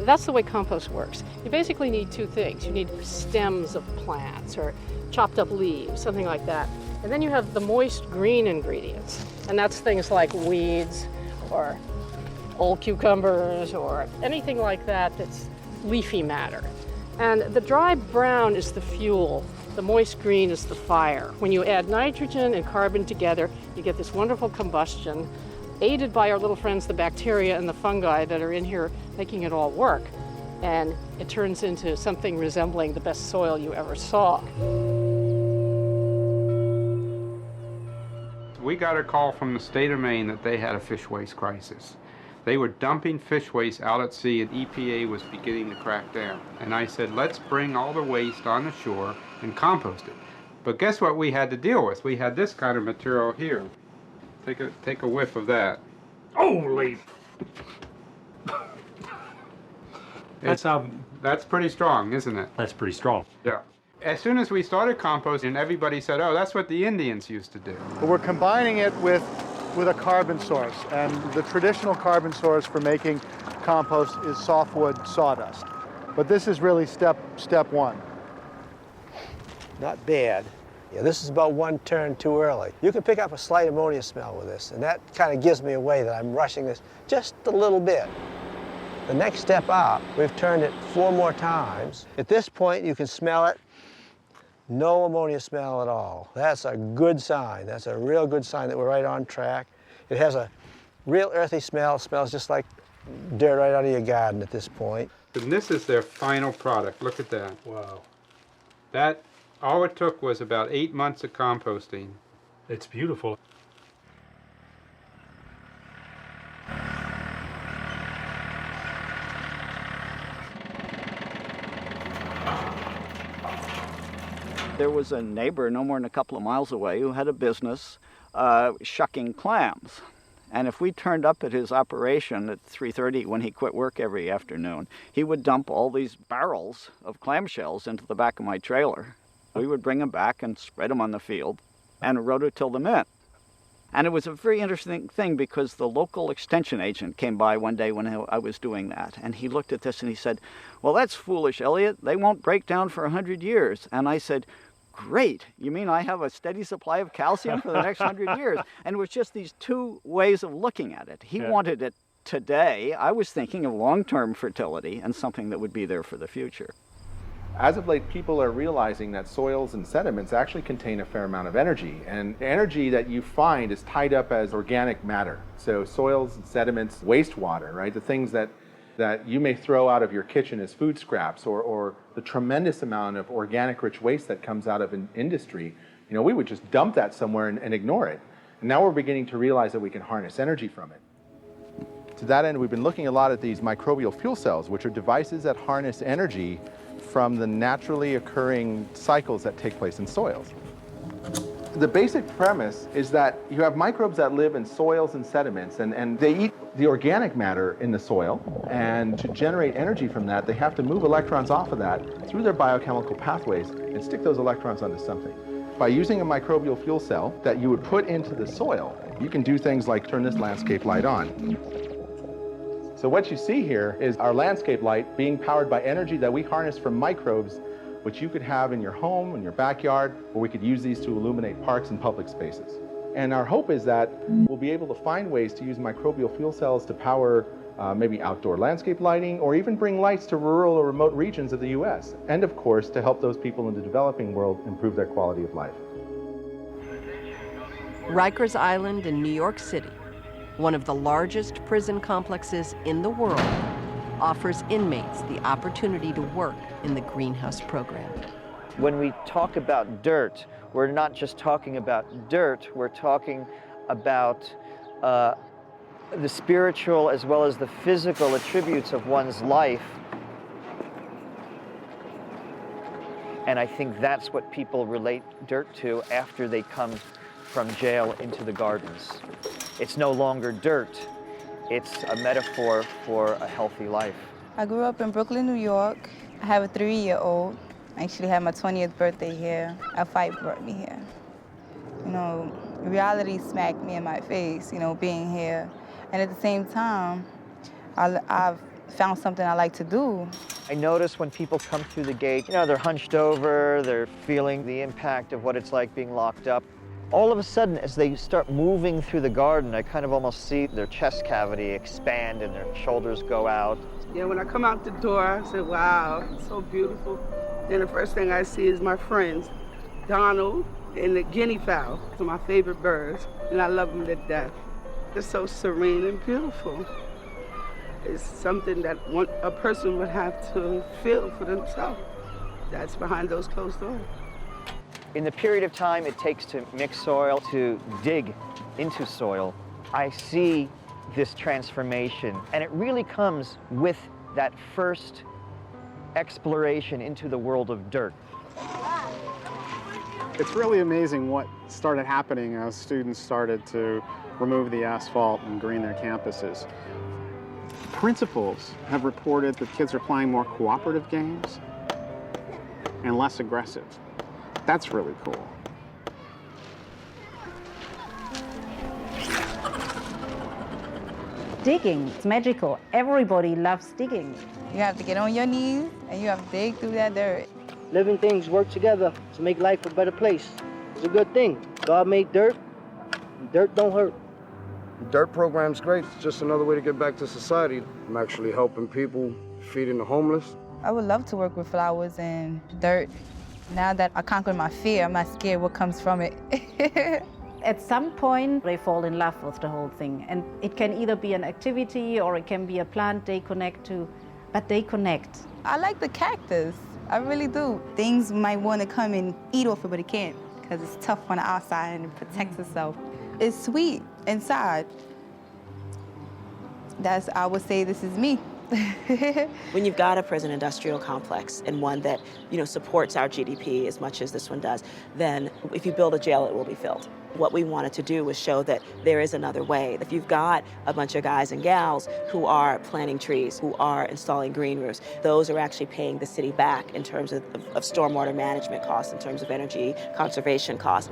That's the way compost works. You basically need two things. You need stems of plants or chopped up leaves, something like that. And then you have the moist green ingredients, and that's things like weeds or old cucumbers or anything like that that's leafy matter. And the dry brown is the fuel. The moist green is the fire. When you add nitrogen and carbon together, you get this wonderful combustion, aided by our little friends, the bacteria and the fungi that are in here making it all work. And it turns into something resembling the best soil you ever saw. We got a call from the state of Maine that they had a fish waste crisis. They were dumping fish waste out at sea, and EPA was beginning to crack down. And I said, let's bring all the waste on the shore and compost it. But guess what we had to deal with? We had this kind of material here. Take a whiff of that. Holy! That's pretty strong, isn't it? That's pretty strong. Yeah. As soon as we started composting, everybody said, oh, that's what the Indians used to do. But we're combining it with a carbon source, and the traditional carbon source for making compost is softwood sawdust. But this is really step one. Not bad. Yeah, this is about one turn too early. You can pick up a slight ammonia smell with this, and that kind of gives me away that I'm rushing this just a little bit. The next step up, we've turned it 4 more times. At this point, you can smell it. No ammonia smell at all. That's a good sign. That's a real good sign that we're right on track. It has a real earthy smell. It smells just like dirt right out of your garden at this point. And this is their final product. Look at that. Wow. That, all it took was about 8 months of composting. It's beautiful. There was a neighbor no more than a couple of miles away who had a business shucking clams. And if we turned up at his operation at 3:30 when he quit work every afternoon, he would dump all these barrels of clamshells into the back of my trailer. We would bring them back and spread them on the field and rototill them in. And it was a very interesting thing because the local extension agent came by one day when I was doing that. And he looked at this and he said, well, that's foolish, Elliot. They won't break down for 100 years. And I said, great. You mean I have a steady supply of calcium for the next 100 years? And it was just these two ways of looking at it. He wanted it today. I was thinking of long-term fertility and something that would be there for the future. As of late, people are realizing that soils and sediments actually contain a fair amount of energy, and the energy that you find is tied up as organic matter. So soils and sediments, wastewater, right? The things that you may throw out of your kitchen as food scraps, or the tremendous amount of organic rich waste that comes out of industry. You know, we would just dump that somewhere and ignore it. And now we're beginning to realize that we can harness energy from it. To that end, we've been looking a lot at these microbial fuel cells, which are devices that harness energy from the naturally occurring cycles that take place in soils. The basic premise is that you have microbes that live in soils and sediments, and they eat the organic matter in the soil, and to generate energy from that, they have to move electrons off of that through their biochemical pathways and stick those electrons onto something. By using a microbial fuel cell that you would put into the soil, you can do things like turn this landscape light on. So what you see here is our landscape light being powered by energy that we harness from microbes, which you could have in your home, in your backyard, or we could use these to illuminate parks and public spaces. And our hope is that we'll be able to find ways to use microbial fuel cells to power maybe outdoor landscape lighting, or even bring lights to rural or remote regions of the US. And of course, to help those people in the developing world improve their quality of life. Rikers Island in New York City, one of the largest prison complexes in the world, offers inmates the opportunity to work in the greenhouse program. When we talk about dirt, we're not just talking about dirt, we're talking about the spiritual as well as the physical attributes of one's life. And I think that's what people relate dirt to after they come from jail into the gardens. It's no longer dirt, it's a metaphor for a healthy life. I grew up in Brooklyn, New York. I have a 3-year-old. I actually had my 20th birthday here. A fight brought me here. You know, reality smacked me in my face, you know, being here. And at the same time, I've found something I like to do. I notice when people come through the gate, you know, they're hunched over, they're feeling the impact of what it's like being locked up. All of a sudden, as they start moving through the garden, I kind of almost see their chest cavity expand and their shoulders go out. Yeah, when I come out the door, I say, wow, it's so beautiful. Then the first thing I see is my friends, Donald and the guinea fowl. They're my favorite birds, and I love them to death. They're so serene and beautiful. It's something that a person would have to feel for themselves. That's behind those closed doors. In the period of time it takes to mix soil, to dig into soil, I see this transformation. And it really comes with that first exploration into the world of dirt. It's really amazing what started happening as students started to remove the asphalt and green their campuses. Principals have reported that kids are playing more cooperative games and less aggressive. That's really cool. Digging, it's magical. Everybody loves digging. You have to get on your knees and you have to dig through that dirt. Living things work together to make life a better place. It's a good thing. God made dirt, and dirt don't hurt. The dirt program's great. It's just another way to get back to society. I'm actually helping people, feeding the homeless. I would love to work with flowers and dirt. Now that I conquered my fear, I'm not scared what comes from it. At some point, they fall in love with the whole thing. And it can either be an activity or it can be a plant they connect to, but they connect. I like the cactus. I really do. Things might want to come and eat off it, but it can't because it's tough on the outside and it protects itself. It's sweet inside. I would say this is me. When you've got a prison industrial complex and one that, you know, supports our GDP as much as this one does, then if you build a jail, it will be filled. What we wanted to do was show that there is another way. If you've got a bunch of guys and gals who are planting trees, who are installing green roofs, those are actually paying the city back in terms of stormwater management costs, in terms of energy conservation costs.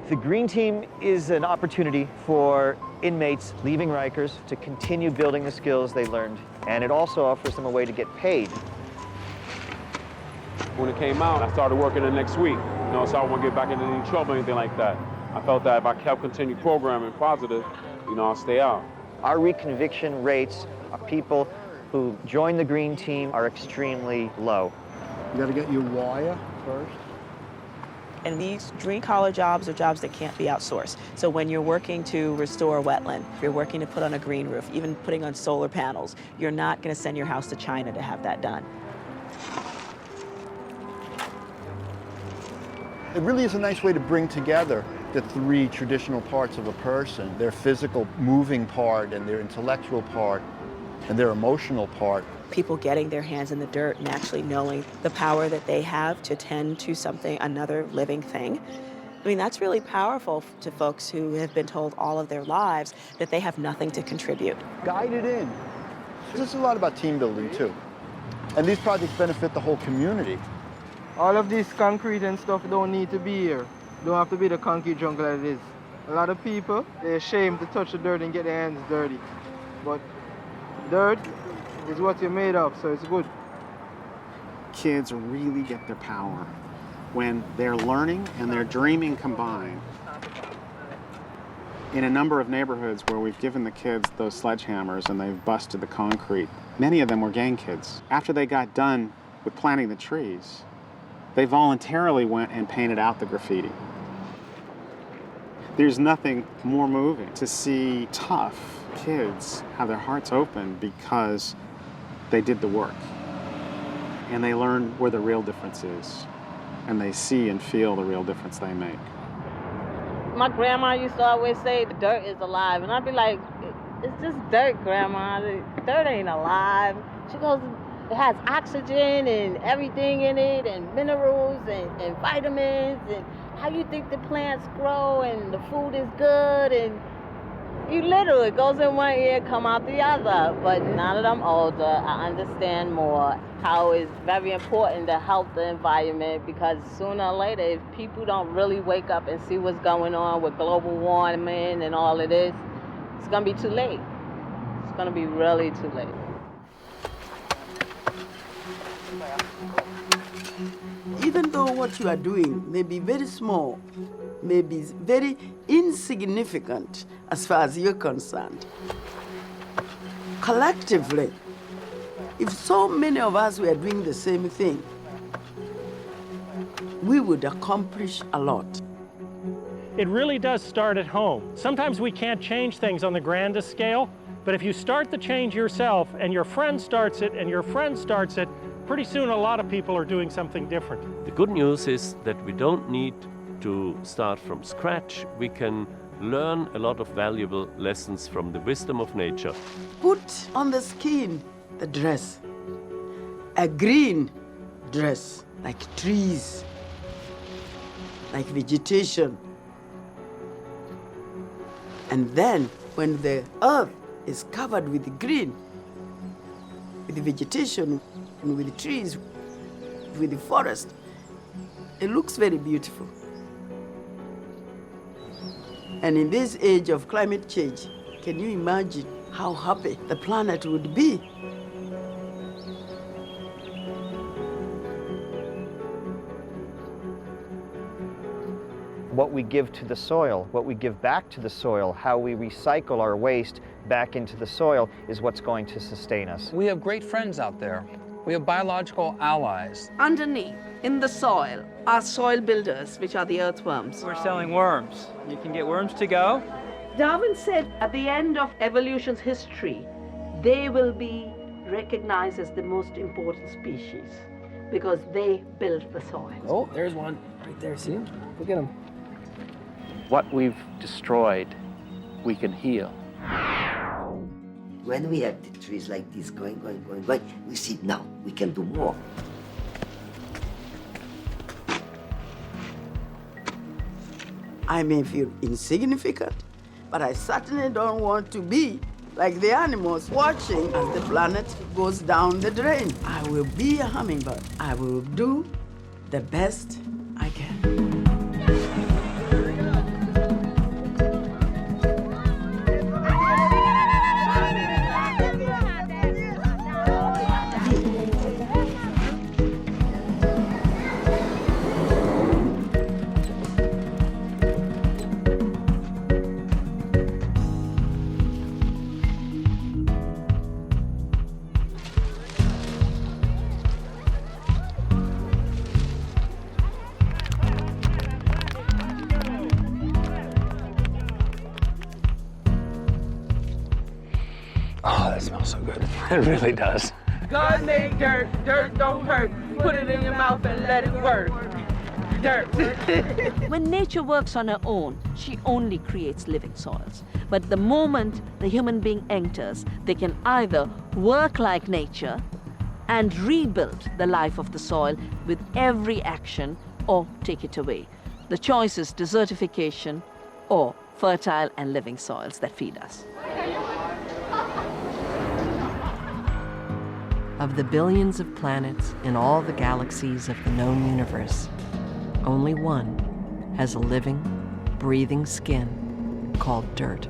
The Green Team is an opportunity for inmates leaving Rikers to continue building the skills they learned, and it also offers them a way to get paid. When it came out, I started working the next week, so I won't get back into any trouble or anything like that. I felt that if I kept continuing programming positive, I'll stay out. Our reconviction rates of people who join the Green Team are extremely low. You gotta get your wire first. And these green-collar jobs are jobs that can't be outsourced. So when you're working to restore a wetland, if you're working to put on a green roof, even putting on solar panels, you're not going to send your house to China to have that done. It really is a nice way to bring together the three traditional parts of a person, their physical moving part and their intellectual part and their emotional part. People getting their hands in the dirt and actually knowing the power that they have to tend to something, another living thing. I mean, that's really powerful to folks who have been told all of their lives that they have nothing to contribute. Guided in. This is a lot about team building, too. And these projects benefit the whole community. All of this concrete and stuff don't need to be here. Don't have to be the concrete jungle that it is. A lot of people, they're ashamed to touch the dirt and get their hands dirty. But dirt is what you're made of, so it's good. Kids really get their power when they're learning and they're dreaming combined. In a number of neighborhoods where we've given the kids those sledgehammers and they've busted the concrete, many of them were gang kids. After they got done with planting the trees, they voluntarily went and painted out the graffiti. There's nothing more moving to see tough kids have their hearts open because they did the work. And they learn where the real difference is. And they see and feel the real difference they make. My grandma used to always say, the dirt is alive. And I'd be like, it's just dirt, Grandma. The dirt ain't alive. She goes, it has oxygen and everything in it, and minerals and vitamins, and how you think the plants grow, and the food is good, and you literally, it goes in one ear, come out the other. But now that I'm older, I understand more how it's very important to help the environment, because sooner or later, if people don't really wake up and see what's going on with global warming and all of this, it's gonna be too late. It's gonna be really too late. Even though what you are doing may be very small, may be very insignificant as far as you're concerned, collectively, if so many of us were doing the same thing, we would accomplish a lot. It really does start at home. Sometimes we can't change things on the grandest scale, but if you start the change yourself and your friend starts it and your friend starts it, pretty soon a lot of people are doing something different. The good news is that we don't need to start from scratch. We can learn a lot of valuable lessons from the wisdom of nature. Put on the skin the dress, a green dress, like trees, like vegetation. And then when the earth is covered with green, with the vegetation, and with the trees, with the forest, it looks very beautiful. And in this age of climate change, can you imagine how happy the planet would be? What we give to the soil, what we give back to the soil, how we recycle our waste back into the soil is what's going to sustain us. We have great friends out there. We have biological allies. Underneath, in the soil, are soil builders, which are the earthworms. We're selling worms. You can get worms to go. Darwin said at the end of evolution's history, they will be recognized as the most important species because they built the soil. Oh, there's one right there. See him? Look at him. What we've destroyed, we can heal. When we have the trees like this going, we see now we can do more. I may feel insignificant, but I certainly don't want to be like the animals watching as the planet goes down the drain. I will be a hummingbird. I will do the best I can. It really does. God made dirt, dirt don't hurt. Put it in your mouth and let it work. Dirt. When nature works on her own, she only creates living soils. But the moment the human being enters, they can either work like nature and rebuild the life of the soil with every action, or take it away. The choice is desertification or fertile and living soils that feed us. Of the billions of planets in all the galaxies of the known universe, only one has a living, breathing skin called dirt.